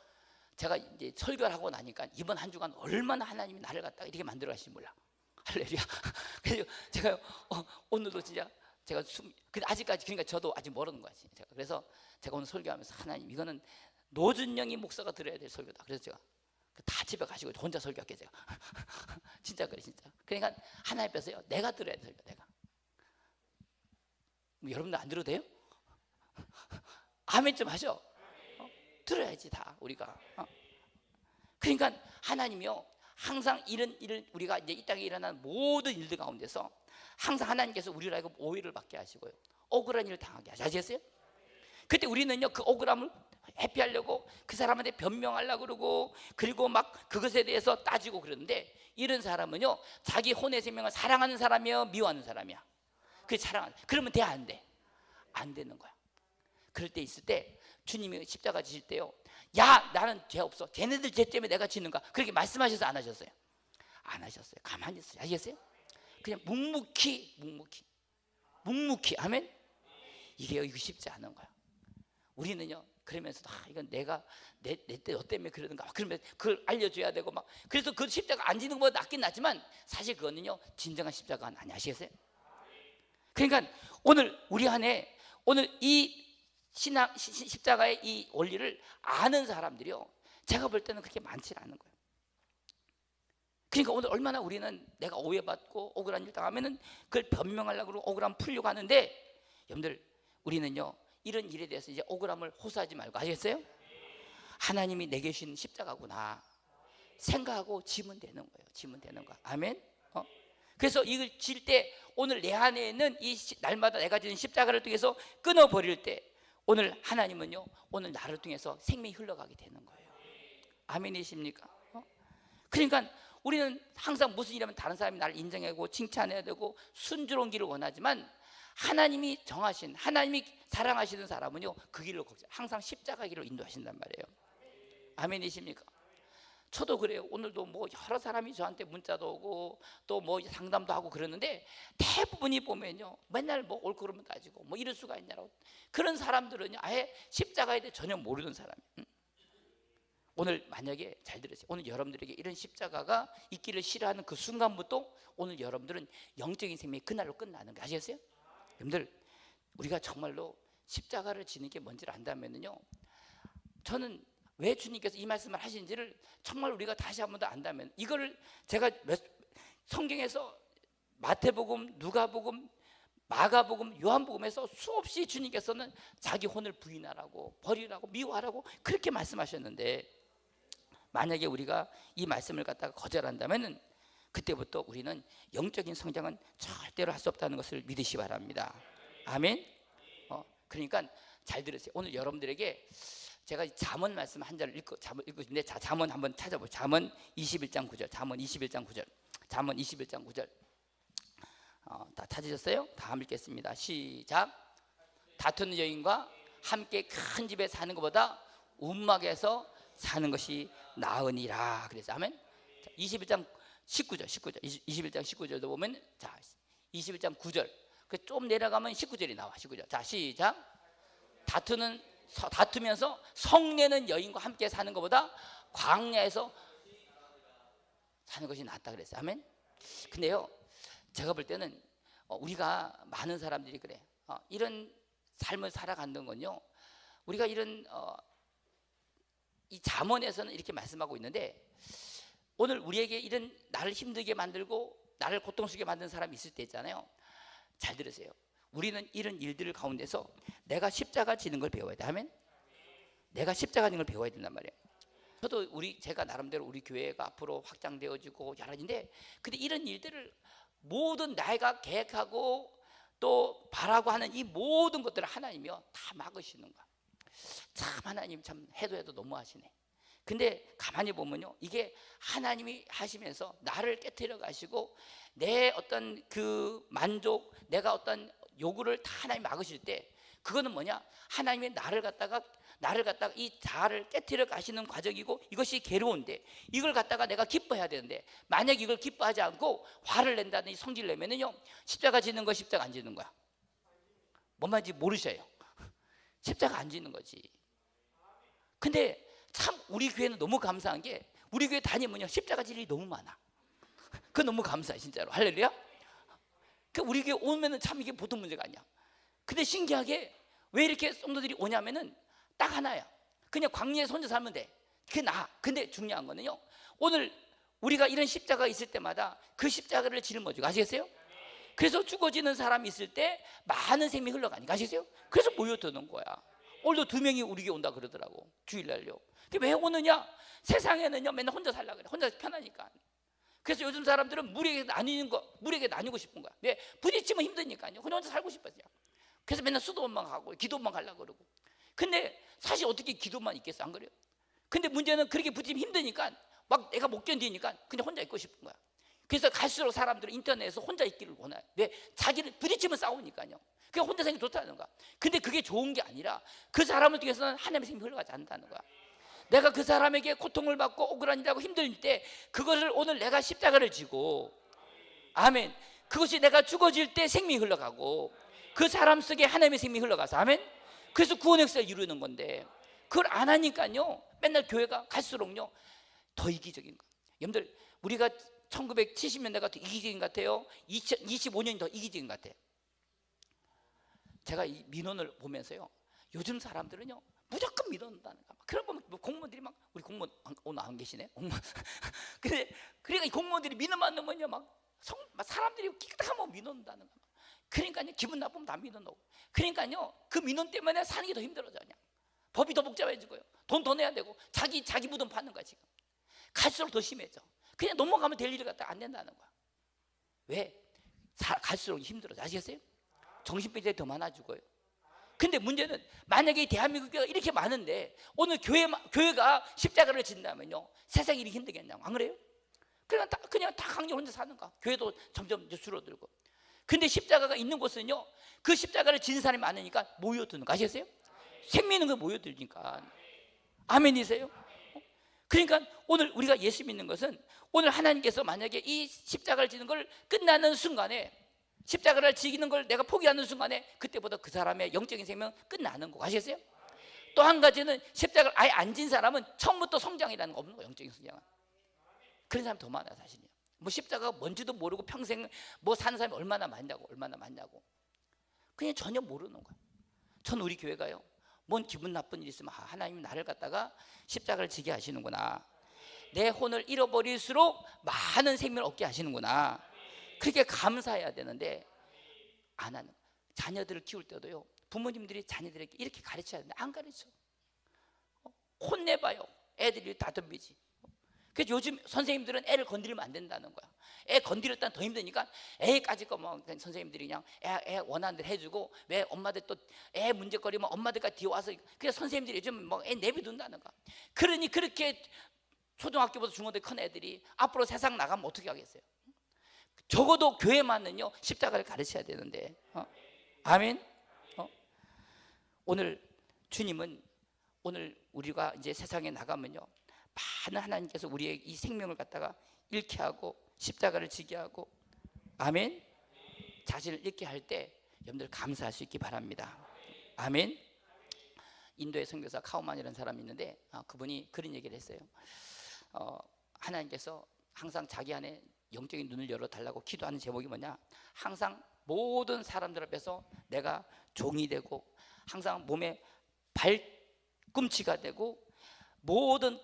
A: 제가 이제 설교를 하고 나니까 이번 한 주간 얼마나 하나님이 나를 갖다가 이렇게 만들어 가시는지 몰라. 할렐루야. 그래서 제가 오늘도 진짜 제가 근데 아직까지, 그러니까 저도 아직 모르는 거지. 그래서 제가 오늘 설교하면서 하나님, 이거는 노준영이 목사가 들어야 될 설교다. 그래서 제가 다 집에 가시고 혼자 설교할게요, 제가. 진짜 그래, 진짜. 그러니까 하나님 앞에서요, 내가 들어야 돼, 설교, 내가. 여러분들 안 들어도 돼요? 아멘 좀 하죠. 들어야지 다 우리가. 그러니까 하나님이요, 항상 이런 일을, 우리가 이제 이 땅에 일어나는 모든 일들 가운데서 항상 하나님께서 우리를 알고 오해를 받게 하시고요, 억울한 일을 당하게 하시겠어요? 그때 우리는요, 그 억울함을 회피하려고 그 사람한테 변명하려고 그러고, 그리고 막 그것에 대해서 따지고 그러는데, 이런 사람은요, 자기 혼의 생명을 사랑하는 사람이야, 미워하는 사람이야? 그 사랑하는. 그러면 돼, 안 돼? 안 되는 거야. 그럴 때 있을 때 주님이 십자가 지실 때요, 야, 나는 죄 없어, 쟤네들 죄 때문에 내가 지는가, 그렇게 말씀하셔서 안 하셨어요? 안 하셨어요. 가만히 있어요. 아시겠어요? 그냥 묵묵히. 아멘. 이게 쉽지 않은 거야. 우리는요, 그러면서도 이건 내가 내 너 때문에 그러는가, 그러면 그걸 알려줘야 되고 막. 그래서 그 십자가 안 지는 것보다 낫긴 낫지만 사실 그거는요, 진정한 십자가는 아니. 아시겠어요? 그러니까 오늘 우리 안에, 오늘 이 신앙 십자가의 이 원리를 아는 사람들이요, 제가 볼 때는 그렇게 많지 않은 거예요. 그러니까 오늘 얼마나 우리는 내가 오해받고 억울한 일 당하면은 그걸 변명하려고 그러고 억울함 풀려고 하는데, 여러분들 우리는요, 이런 일에 대해서 이제 억울함을 호소하지 말고, 아시겠어요? 하나님이 내게 주신 십자가구나 생각하고 지면 되는 거예요. 지면 되는 거. 아멘. 그래서 이걸 질 때, 오늘 내 안에 있는 이 날마다 내가 지는 십자가를 통해서 끊어버릴 때, 오늘 하나님은요, 오늘 나를 통해서 생명이 흘러가게 되는 거예요. 아멘이십니까? 그러니까 우리는 항상 무슨 일하면 다른 사람이 나를 인정하고 칭찬해야 되고 순조로운 길을 원하지만, 하나님이 정하신, 하나님이 사랑하시는 사람은요, 그 길로 항상 십자가 길로 인도하신단 말이에요. 아멘이십니까? 저도 그래요. 오늘도 뭐 여러 사람이 저한테 문자도 오고 또 뭐 상담도 하고 그러는데, 대부분이 보면요, 맨날 뭐 옳고 그름을 따지고 뭐 이럴 수가 있냐고. 그런 사람들은요, 아예 십자가에 대해 전혀 모르는 사람이에요. 오늘 만약에 잘 들으세요. 오늘 여러분들에게 이런 십자가가 있기를 싫어하는 그 순간부터 오늘 여러분들은 영적인 생명이 그날로 끝나는 거 아시겠어요? 여러분들, 우리가 정말로 십자가를 지는 게 뭔지를 안다면요, 저는 왜 주님께서 이 말씀을 하신지를 정말 우리가 다시 한 번 더 안다면, 이거를 제가 성경에서 마태복음, 누가복음, 마가복음, 요한복음에서 수없이 주님께서는 자기 혼을 부인하라고, 버리라고, 미워하라고 그렇게 말씀하셨는데, 만약에 우리가 이 말씀을 갖다가 거절한다면은 그때부터 우리는 영적인 성장은 절대로 할 수 없다는 것을 믿으시 바랍니다. 아멘. 그러니까 잘 들으세요. 오늘 여러분들에게 제가 잠언 말씀 한 절을 읽고 있는데, 자, 잠언 한번 찾아보죠. 잠언 21장 9절. 잠언 21장 9절. 잠언 21장 9절. 다 찾으셨어요? 다 읽겠습니다. 시작. 다투는 여인과 함께 큰 집에 사는 것보다 움막에서 사는 것이 나으니라. 그래서 아멘. 21장 19절. 21장 19절도 보면, 자, 21장 9절. 좀 내려가면 19절이 나와. 19절. 자, 시작. 다투면서 성내는 여인과 함께 사는 것보다 광야에서 사는 것이 낫다 그랬어요. 아멘. 근데요, 제가 볼 때는 우리가 많은 사람들이 그래. 이런 삶을 살아가는 건요, 우리가 이런 이 잠언에서는 이렇게 말씀하고 있는데, 오늘 우리에게 이런 나를 힘들게 만들고 나를 고통스럽게 만든 사람이 있을 때 있잖아요. 잘 들으세요. 우리는 이런 일들 가운데서 내가 십자가 지는 걸 배워야 돼. 아멘. 내가 십자가 지는 걸 배워야 된단 말이에요. 저도 제가 나름대로 우리 교회가 앞으로 확장되어지고 여러 가지인데, 근데 이런 일들을 모든 내가 계획하고 또 바라고 하는 이 모든 것들을 하나님이요, 다 막으시는 거야. 참 하나님 참 해도 너무 하시네. 근데 가만히 보면요, 이게 하나님이 하시면서 나를 깨트려 가시고 내 어떤 그 만족, 내가 어떤 요구를 다 하나님 막으실 때, 그거는 뭐냐? 하나님이 나를 갖다가 이 자아를 깨뜨려 가시는 과정이고, 이것이 괴로운데 이걸 갖다가 내가 기뻐해야 되는데, 만약 이걸 기뻐하지 않고 화를 낸다든지 성질 내면은요, 십자가 지는 거 십자가 안 지는 거야. 뭔 말인지 모르셔요. 십자가 안 지는 거지. 근데 참 우리 교회는 너무 감사한 게, 우리 교회 다니면요 십자가 질 일이 너무 많아. 그거 너무 감사해 진짜로. 할렐루야. 그 우리 교회 오면은 참 이게 보통 문제가 아니야. 근데 신기하게 왜 이렇게 성도들이 오냐면은 딱 하나야. 그냥 광야에서 혼자 살면 돼. 그게 나아. 근데 중요한 거는요, 오늘 우리가 이런 십자가가 있을 때마다 그 십자가를 짊어지고, 아시겠어요? 그래서 죽어지는 사람이 있을 때 많은 생명이 흘러가니까, 아시겠어요? 그래서 모여드는 거야. 오늘도 2명이 우리 교회 온다 그러더라고, 주일날요. 왜 오느냐? 세상에는요 맨날 혼자 살라 그래. 혼자 편하니까. 그래서 요즘 사람들은 무리에게 나뉘고 싶은 거야. 왜? 부딪히면 힘드니까요. 혼자 살고 싶었어요. 그래서 맨날 수도원만 가고 기도만 가려고 그러고. 근데 사실 어떻게 기도만 있겠어, 안 그래요? 근데 문제는 그렇게 부딪히면 힘드니까, 막 내가 못 견디니까 그냥 혼자 있고 싶은 거야. 그래서 갈수록 사람들은 인터넷에서 혼자 있기를 원해요. 왜? 자기를 부딪히면 싸우니까요. 그냥 혼자 생기 좋다는 거야. 근데 그게 좋은 게 아니라 그 사람을 통해서는 하나님의 생명이 흘러가지 않는다는 거야. 내가 그 사람에게 고통을 받고 억울한이라고 힘들 때, 그것을 오늘 내가 십자가를 지고, 아멘, 그것이 내가 죽어질 때 생명이 흘러가고, 그 사람 속에 하나님의 생명이 흘러가서, 아멘, 그래서 구원의 역사를 이루는 건데, 그걸 안 하니까요 맨날 교회가 갈수록요 더 이기적인 거예요. 여러분들, 우리가 1970년대가 더 이기적인 것 같아요? 2025년이 더 이기적인 것 같아요? 제가 이 민원을 보면서요, 요즘 사람들은요 무조건 민원한다는 거야. 그러면 공무원들이 막, 우리 공무원 오늘 안 계시네? 근데 그러니까 이 공무원들이 민원 받는 거냐, 막 사람들이 깨끗하면 민원한다는 거야. 그러니까요 기분 나쁘면 다 민원 오고. 그러니까요 그 민원 때문에 사는 게 더 힘들어져. 그냥 법이 더 복잡해지고요, 돈 더 내야 되고, 자기 무덤 파는 거야. 지금 갈수록 더 심해져. 그냥 넘어가면 될 일을 갖다 안 된다는 거야. 왜? 갈수록 힘들어져. 아시겠어요? 정신병자들이 더 많아지고요. 근데 문제는, 만약에 대한민국 교회가 이렇게 많은데 오늘 교회가 십자가를 진다면요 세상이 이렇게 힘들겠냐고. 안 그래요? 그냥 다 강제 혼자 사는 거야. 교회도 점점 이제 줄어들고. 근데 십자가가 있는 곳은요, 그 십자가를 진 사람이 많으니까 모여드는 거. 아시겠어요? 생명 있는 거 모여들니까. 아멘이세요? 그러니까 오늘 우리가 예수 믿는 것은, 오늘 하나님께서 만약에 이 십자가를 지는 걸 끝나는 순간에, 십자가를 지기는 걸 내가 포기하는 순간에, 그때부터 그 사람의 영적인 생명 끝나는 거. 아시겠어요? 또 한 가지는, 십자가를 아예 안 진 사람은 처음부터 성장이라는 거 없는 거예요. 영적인 성장은. 그런 사람 더 많아요 사실요. 뭐 십자가가 뭔지도 모르고 평생 뭐 사는 사람이 얼마나 많냐고. 그냥 전혀 모르는 거예요. 전 우리 교회가요, 뭔 기분 나쁜 일 있으면 하나님이 나를 갖다가 십자가를 지게 하시는구나, 내 혼을 잃어버릴수록 많은 생명을 얻게 하시는구나, 그렇게 감사해야 되는데 안 하는. 자녀들을 키울 때도요, 부모님들이 자녀들에게 이렇게 가르쳐야 되는데 안 가르쳐. 혼내봐요. 애들이 다 덤비지. 그래서 요즘 선생님들은 애를 건드리면 안 된다는 거야. 애 건드렸다는 더 힘드니까 애까지 거 뭐 선생님들이 그냥 애 원하는 대로 해주고, 왜 엄마들 또 애 문제거리면 엄마들까지 뒤와서, 그래서 선생님들이 요즘 뭐 애 내비둔다는 거야. 그러니 그렇게 초등학교부터 중고등 큰 애들이 앞으로 세상 나가면 어떻게 하겠어요? 적어도 교회만은요 십자가를 가르쳐야 되는데. 아멘. 오늘 주님은, 오늘 우리가 이제 세상에 나가면요, 많은 하나님께서 우리의 이 생명을 갖다가 잃게 하고 십자가를 지게 하고, 아멘, 자신을 잃게 할 때 여러분들 감사할 수 있기 바랍니다. 아멘. 인도의 선교사 카우만이라는 사람이 있는데, 그분이 그런 얘기를 했어요. 하나님께서 항상 자기 안에 영적인 눈을 열어달라고 기도하는 제목이 뭐냐, 항상 모든 사람들 앞에서 내가 종이 되고, 항상 몸에 발꿈치가 되고, 모든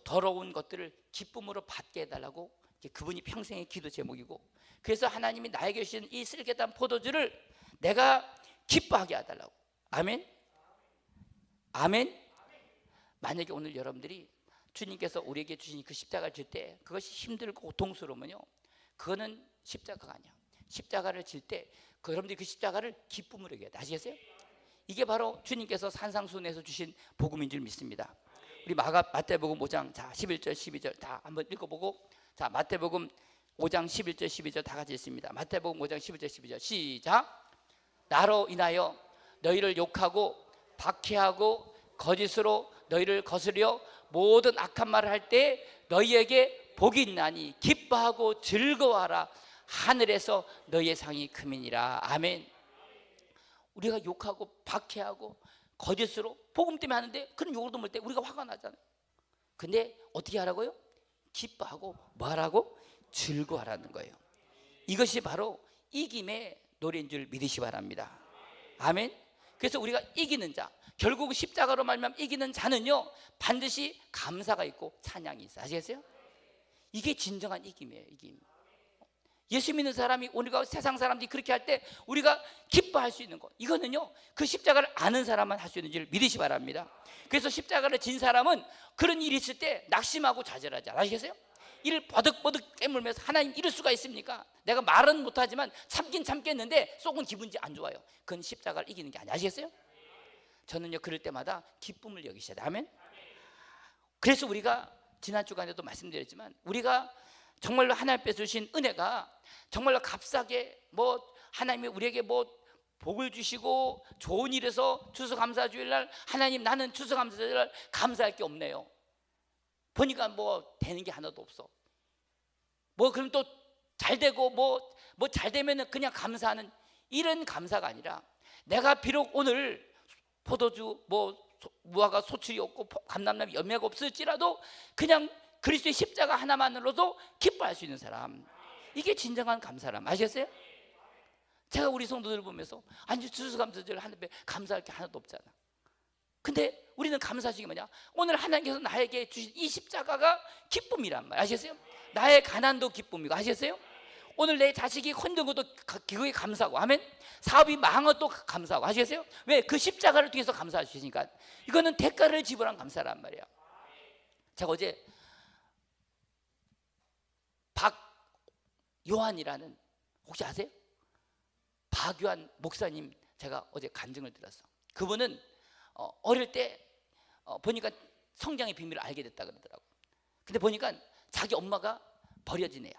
A: 더러운 것들을 기쁨으로 받게 해달라고, 그분이 평생의 기도 제목이고, 그래서 하나님이 나에게 주신 이 쓸개단 포도주를 내가 기뻐하게 해달라고. 아멘. 아멘. 만약에 오늘 여러분들이 주님께서 우리에게 주신 그 십자가를 질 때 그것이 힘들고 고통스러우면요, 그거는 십자가가 아니야. 십자가를 질 때 여러분들이 그 십자가를 기쁨으로 얘기해야 돼. 아시겠어요? 이게 바로 주님께서 산상수훈에서 주신 복음인 줄 믿습니다. 우리 마태복음 5장, 자 11절 12절 다 한번 읽어보고, 자 마태복음 5장 11절 12절 다 같이 읽습니다. 마태복음 5장 11절 12절 시작. 나로 인하여 너희를 욕하고 박해하고 거짓으로 너희를 거스려 모든 악한 말을 할 때 너희에게 복이 있나니 기뻐하고 즐거워하라. 하늘에서 너희의 상이 크미니라. 아멘. 우리가 욕하고 박해하고 거짓으로 복음 때문에 하는데 그런 욕을 넘을 때 우리가 화가 나잖아요. 근데 어떻게 하라고요? 기뻐하고 뭐 하라고? 즐거워하라는 거예요. 이것이 바로 이김의 노래인 줄 믿으시 바랍니다. 아멘. 그래서 우리가 이기는 자, 결국 십자가로 말미암아 이기는 자는요 반드시 감사가 있고 찬양이 있어요. 아시겠어요? 이게 진정한 이김이에요. 이김. 예수 믿는 사람이, 우리가 세상 사람들이 그렇게 할 때 우리가 기뻐할 수 있는 것, 이거는요 그 십자가를 아는 사람만 할 수 있는 줄 믿으시 바랍니다. 그래서 십자가를 진 사람은 그런 일이 있을 때 낙심하고 좌절하지 않아요. 아시겠어요? 이를 버득버득 깨물면서 하나님 이럴 수가 있습니까? 내가 말은 못하지만 참긴 참겠는데 속은 기분이 안 좋아요. 그건 십자가를 이기는 게 아니에요. 아시겠어요? 저는요 그럴 때마다 기쁨을 여기셔야 돼요. 아멘. 그래서 우리가 지난 주간에도 말씀드렸지만 우리가 정말로 하나님께서 주신 은혜가 정말로 값싸게 하나님이 우리에게 복을 주시고 좋은 일에서 추수감사주일날 하나님 나는 추수감사주일날 감사할 게 없네요. 보니까 되는 게 하나도 없어. 그럼 또 잘 되고 잘 되면은 그냥 감사하는 이런 감사가 아니라, 내가 비록 오늘 포도주 무화과 소출이 없고 감람나무 열매가 없을지라도 그냥 그리스도의 십자가 하나만으로도 기뻐할 수 있는 사람, 이게 진정한 감사람. 아시겠어요? 제가 우리 성도들 보면서 아니 추수감사절 하는데 감사할 게 하나도 없잖아. 근데 우리는 감사식이 뭐냐? 오늘 하나님께서 나에게 주신 이 십자가가 기쁨이란 말. 아시겠어요? 나의 가난도 기쁨이고. 아시겠어요? 오늘 내 자식이 혼든 것도 그거에 감사하고. 아멘. 사업이 망한 것도 감사하고. 아시겠어요? 왜? 그 십자가를 통해서 감사할 수 있으니까. 이거는 대가를 지불한 감사란 말이에요. 제가 어제 박요한이라는, 혹시 아세요? 박요한 목사님 제가 어제 간증을 들었어. 그분은 어릴 때 보니까 성장의 비밀을 알게 됐다 그러더라고. 근데 보니까 자기 엄마가 버려진 애야.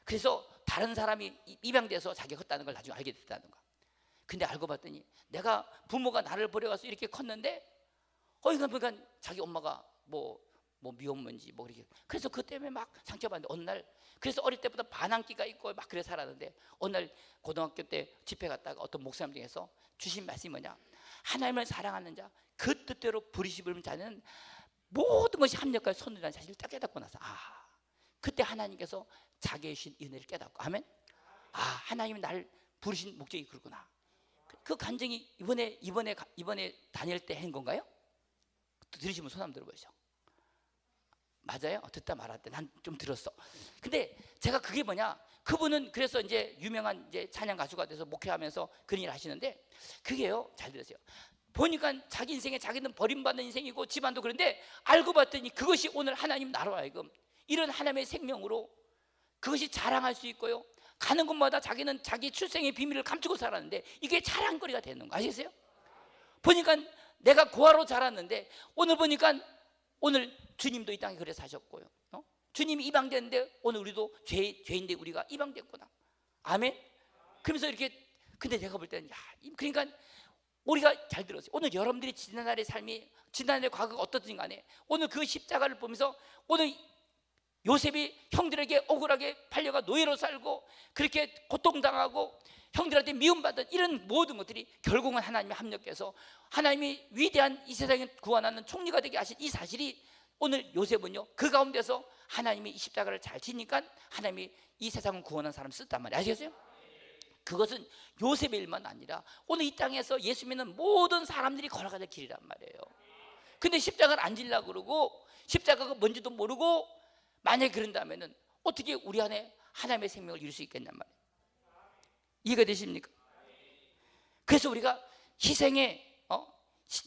A: 그래서 다른 사람이 입양돼서 자기가 컸다는 걸 나중에 알게 됐다는 거야. 근데 알고 봤더니 내가 부모가 나를 버려가서 이렇게 컸는데 이거 보니까 자기 엄마가 미혼모인지 그렇게. 그래서 그 때문에 막 상처받는데 어느 날, 그래서 어릴 때부터 반항기가 있고 막 그래 살았는데 어느 날 고등학교 때 집회 갔다가 어떤 목사님 중에서 주신 말씀이 뭐냐? 하나님을 사랑하는 자, 그 뜻대로 부르심을 자는 모든 것이 합력할 손이라는 사실을 딱 깨닫고 나서 그때 하나님께서 자기의 주신 은혜를 깨닫고. 아멘. 하나님이 나를 부르신 목적이 그렇구나. 그 간증이 이번에 다닐 때 한 건가요? 들으시면 손 한번 들어보시죠. 맞아요? 듣다 말할 때 난 좀 들었어. 근데 제가 그게 뭐냐? 그분은 그래서 이제 유명한 이제 찬양 가수가 돼서 목회하면서 그런 일을 하시는데, 그게요, 잘 들으세요. 보니까 자기 인생에 자기는 버림받는 인생이고 집안도 그런데 알고 봤더니 그것이 오늘 하나님 나로 하여금 이런 하나님의 생명으로 그것이 자랑할 수 있고요. 가는 곳마다 자기는 자기 출생의 비밀을 감추고 살았는데 이게 자랑거리가 되는 거 아시겠어요? 보니까 내가 고아로 자랐는데 오늘 보니까 오늘 주님도 이 땅에 그래 사셨고요. 주님이 입양됐는데 오늘 우리도 죄인데 우리가 입양됐구나. 아멘. 그러면서 이렇게, 근데 내가 볼 때는 그러니까 우리가 잘 들었어요. 오늘 여러분들이 지난날의 삶이, 지난날의 과거가 어떻든 간에 오늘 그 십자가를 보면서 오늘 요셉이 형들에게 억울하게 팔려가 노예로 살고 그렇게 고통당하고 형들한테 미움받은 이런 모든 것들이 결국은 하나님의 합력해서 하나님이 위대한 이 세상을 구원하는 총리가 되게 하신 이 사실이, 오늘 요셉은요 그 가운데서 하나님이 이 십자가를 잘 지니까 하나님이 이 세상을 구원한 사람을 썼단 말이에요. 아시겠어요? 그것은 요셉의 일만 아니라 오늘 이 땅에서 예수 믿는 모든 사람들이 걸어가는 길이란 말이에요. 근데 십자가를 안 지려고 그러고 십자가가 뭔지도 모르고 만약에 그런다면은 어떻게 우리 안에 하나님의 생명을 이룰 수 있겠냔 말이에요. 이해가 되십니까? 그래서 우리가 희생에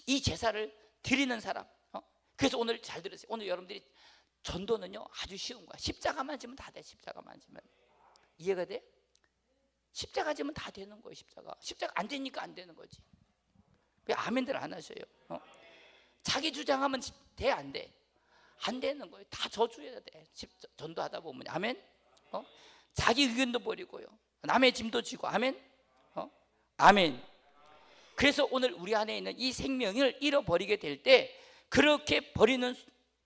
A: 이 제사를 드리는 사람. 그래서 오늘 잘 들으세요. 오늘 여러분들이 전도는요 아주 쉬운 거야. 십자가만 지면 다 돼. 십자가만 지면. 이해가 돼? 십자가 지면 다 되는 거예요. 십자가 안 되니까 안 되는 거지. 왜 아멘들 안 하셔요? 자기 주장하면 돼 안 돼? 안 되는 거예요. 다 저주해야 돼. 전도하다 보면. 아멘. 자기 의견도 버리고요. 남의 짐도 지고. 아멘. 아멘. 그래서 오늘 우리 안에 있는 이 생명을 잃어버리게 될 때 그렇게 버리는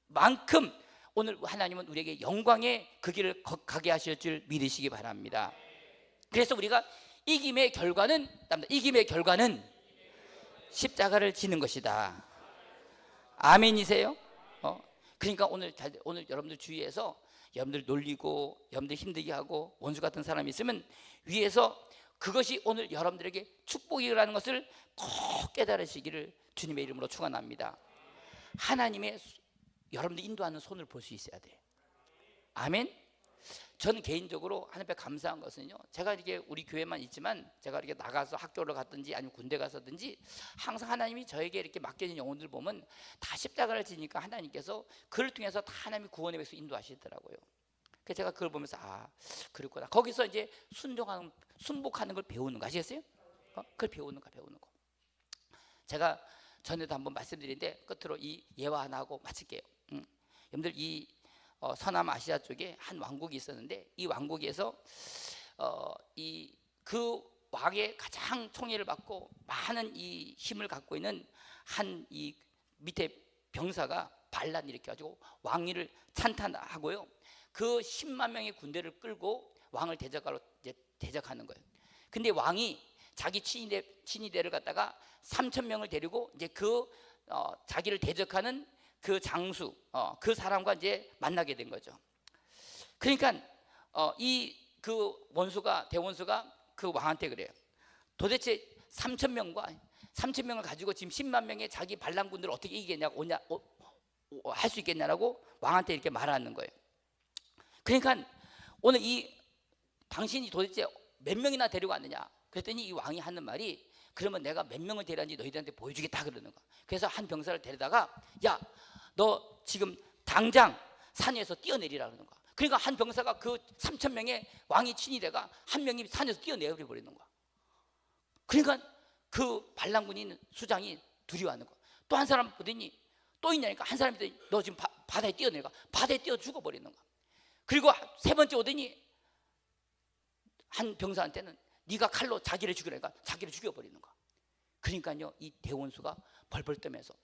A: 만큼 오늘 하나님은 우리에게 영광의 그 길을 가게 하실 줄 믿으시기 바랍니다. 그래서 우리가 이김의 결과는 십자가를 지는 것이다. 아멘이세요? 그러니까 오늘 여러분들 주위에서 여러분들 놀리고 여러분들 힘들게 하고 원수 같은 사람이 있으면 위에서 그것이 오늘 여러분들에게 축복이라는 것을 꼭 깨달으시기를 주님의 이름으로 축원합니다. 하나님의 여러분들 인도하는 손을 볼 수 있어야 돼. 아멘. 저는 개인적으로 하나님 앞에 감사한 것은요, 제가 이렇게 우리 교회만 있지만 제가 이렇게 나가서 학교를 갔든지 아니면 군대 가서든지 항상 하나님이 저에게 이렇게 맡겨진 영혼들 보면 다 십자가를 지니까 하나님께서 그를 통해서 다 하나님이 구원의 백성 인도하시더라고요. 그래서 제가 그걸 보면서 그렇구나. 거기서 이제 순복하는 걸 배우는 거 아시겠어요? 그걸 배우는 거. 제가 전에도 한번 말씀드렸는데 끝으로 이 예화 하나 하고 마칠게요. 여러분들 이 서남아시아 쪽에 한 왕국이 있었는데 이 왕국에서 그 왕의 가장 총애를 받고 많은 이 힘을 갖고 있는 한 이 밑에 병사가 반란 일으켜가지고 왕위를 찬탄하고요. 그 10만 명의 군대를 끌고 왕을 대적하러 이제 대적하는 거예요. 근데 왕이 자기 친위대를 갖다가 3,000명을 데리고 이제 자기를 대적하는 그 장수, 그 사람과 이제 만나게 된 거죠. 그러니까 그 대원수가 그 왕한테 그래요. 도대체 3,000명을 가지고 지금 10만 명의 자기 반란군들을 어떻게 이기겠냐고 할 수 있겠냐라고 왕한테 이렇게 말하는 거예요. 그러니까 오늘 당신이 도대체 몇 명이나 데리고 왔느냐? 그랬더니 이 왕이 하는 말이 그러면 내가 몇 명을 데려왔는지 너희들한테 보여주겠다 그러는 거야. 그래서 한 병사를 데려다가 야, 너 지금 당장 산에서 뛰어내리라 그러는 거야. 그러니까 한 병사가 그 3,000명의 왕이 친위대가 한 명이 산에서 뛰어내려 버리는 거야. 그러니까 그 반란군인 수장이 두려워하는 거야. 또 한 사람 보더니 또 있냐니까 한 사람이 보더니 너 지금 바다에 뛰어내려가. 바다에 뛰어 죽어버리는 거야. 그리고 세 번째 오더니 한 병사한테는 네가 칼로 자기를 죽이라니까 자기를 죽여버리는 거야. 그러니까요, 이 대원수가 벌벌 떠면서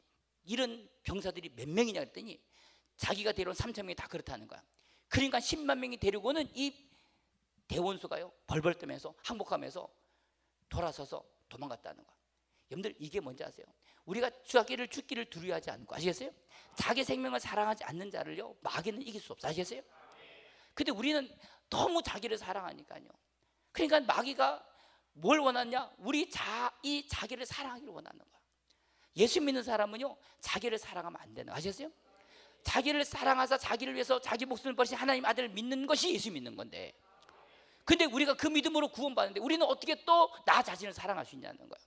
A: 이런 병사들이 몇 명이냐 그랬더니 자기가 데려온 3,000명이 다 그렇다는 거야. 그러니까 10만 명이 데리고는 이 대원수가요 벌벌 떠면서 항복하면서 돌아서서 도망갔다는 거야. 여러분들 이게 뭔지 아세요? 우리가 죽기를 두려워하지 않고 아시겠어요? 자기 생명을 사랑하지 않는 자를요 마귀는 이길 수 없어. 아시겠어요? 근데 우리는 너무 자기를 사랑하니까요. 그러니까 마귀가 뭘 원하냐? 이 자기를 사랑하기를 원하는 거야. 예수 믿는 사람은요 자기를 사랑하면 안 되는 거 아시겠어요? 자기를 사랑하사 자기를 위해서 자기 목숨을 버리신 하나님 아들을 믿는 것이 예수 믿는 건데, 근데 우리가 그 믿음으로 구원받는데 우리는 어떻게 또 나 자신을 사랑할 수 있냐는 거야.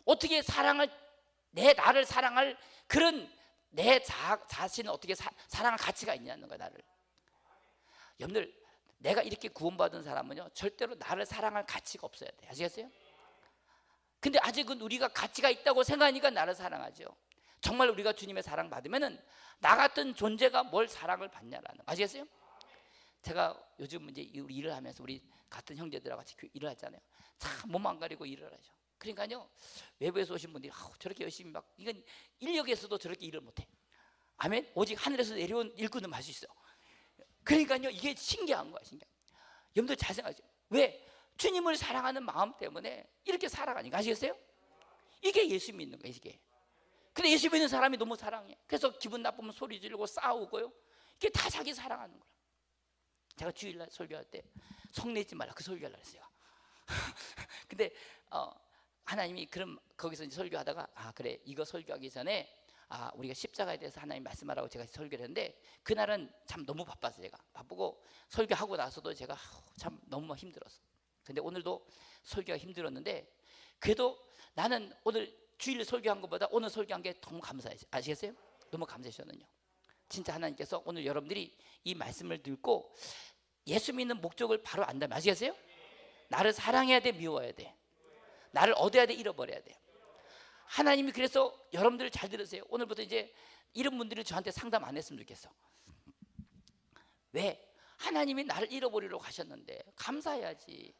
A: 어떻게 나를 사랑할 그런 내 자신을 어떻게 사랑할 가치가 있냐는 거야. 나를. 여러분들 내가 이렇게 구원받은 사람은요 절대로 나를 사랑할 가치가 없어야 돼. 아시겠어요? 근데 아직은 우리가 가치가 있다고 생각하니까 나를 사랑하죠. 정말 우리가 주님의 사랑 받으면은 나 같은 존재가 뭘 사랑을 받냐라는 거. 아시겠어요? 제가 요즘 이제 일을 하면서 우리 같은 형제들하고 같이 일을 하잖아요. 참 몸 안 가리고 일을 하죠. 그러니까요 외부에서 오신 분들이 저렇게 열심히 이건 인력에서도 저렇게 일을 못해. 아멘. 오직 하늘에서 내려온 일꾼은 할 수 있어. 그러니까요 이게 신기한 거야. 여러분들 잘 생각하세요. 왜? 주님을 사랑하는 마음 때문에 이렇게 살아가니까. 아시겠어요? 이게 예수 믿는 거예요. 이게. 근데 예수 믿는 사람이 너무 사랑해. 그래서 기분 나쁘면 소리 지르고 싸우고요. 이게 다 자기 사랑하는 거야. 제가 주일날 설교할 때 성내지 말라 그 설교하려고 했어요. 근데 하나님이 그럼 거기서 이제 설교하다가 그래 이거 설교하기 전에 우리가 십자가에 대해서 하나님 말씀하라고 제가 설교를 했는데 그날은 참 너무 바빴어요. 제가 바쁘고 설교하고 나서도 제가 참 너무 힘들었어. 근데 오늘도 설교가 힘들었는데 그래도 나는 오늘 주일 설교한 것보다 오늘 설교한 게 너무 감사해요. 아시겠어요? 너무 감사하셨거든요. 진짜 하나님께서 오늘 여러분들이 이 말씀을 듣고 예수 믿는 목적을 바로 안다면 아시겠어요? 나를 사랑해야 돼, 미워해야 돼? 나를 얻어야 돼, 잃어버려야 돼? 하나님이 그래서 여러분들 잘 들으세요. 오늘부터 이제 이런 분들이 저한테 상담 안 했으면 좋겠어. 왜? 하나님이 나를 잃어버리려고 하셨는데 감사해야지.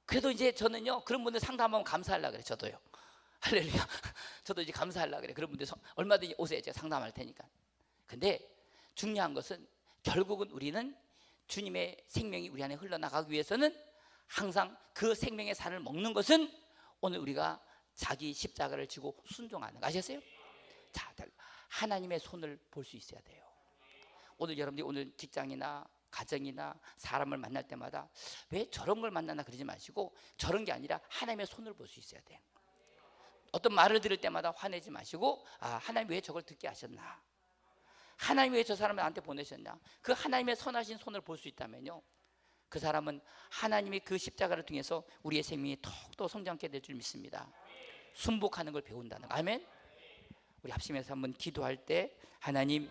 A: 그래도 이제 저는요 그런 분들 상담하면 감사하려고 그래. 저도요. 할렐루야. 저도 이제 감사하려고 그래. 그런 분들 얼마든지 오세요. 제가 상담할 테니까. 근데 중요한 것은 결국은 우리는 주님의 생명이 우리 안에 흘러나가기 위해서는 항상 그 생명의 살을 먹는 것은 오늘 우리가 자기 십자가를 지고 순종하는 거 아셨어요? 자, 하나님의 손을 볼 수 있어야 돼요. 오늘 여러분들이 오늘 직장이나 가정이나 사람을 만날 때마다 왜 저런 걸 만나나 그러지 마시고 저런 게 아니라 하나님의 손을 볼 수 있어야 돼요. 어떤 말을 들을 때마다 화내지 마시고 하나님 왜 저걸 듣게 하셨나, 하나님 왜 저 사람을 나한테 보내셨냐, 그 하나님의 선하신 손을 볼 수 있다면요 그 사람은 하나님의 그 십자가를 통해서 우리의 생명이 더욱더 성장하게 될 줄 믿습니다. 순복하는 걸 배운다는 거. 아멘. 우리 합심해서 한번 기도할 때 하나님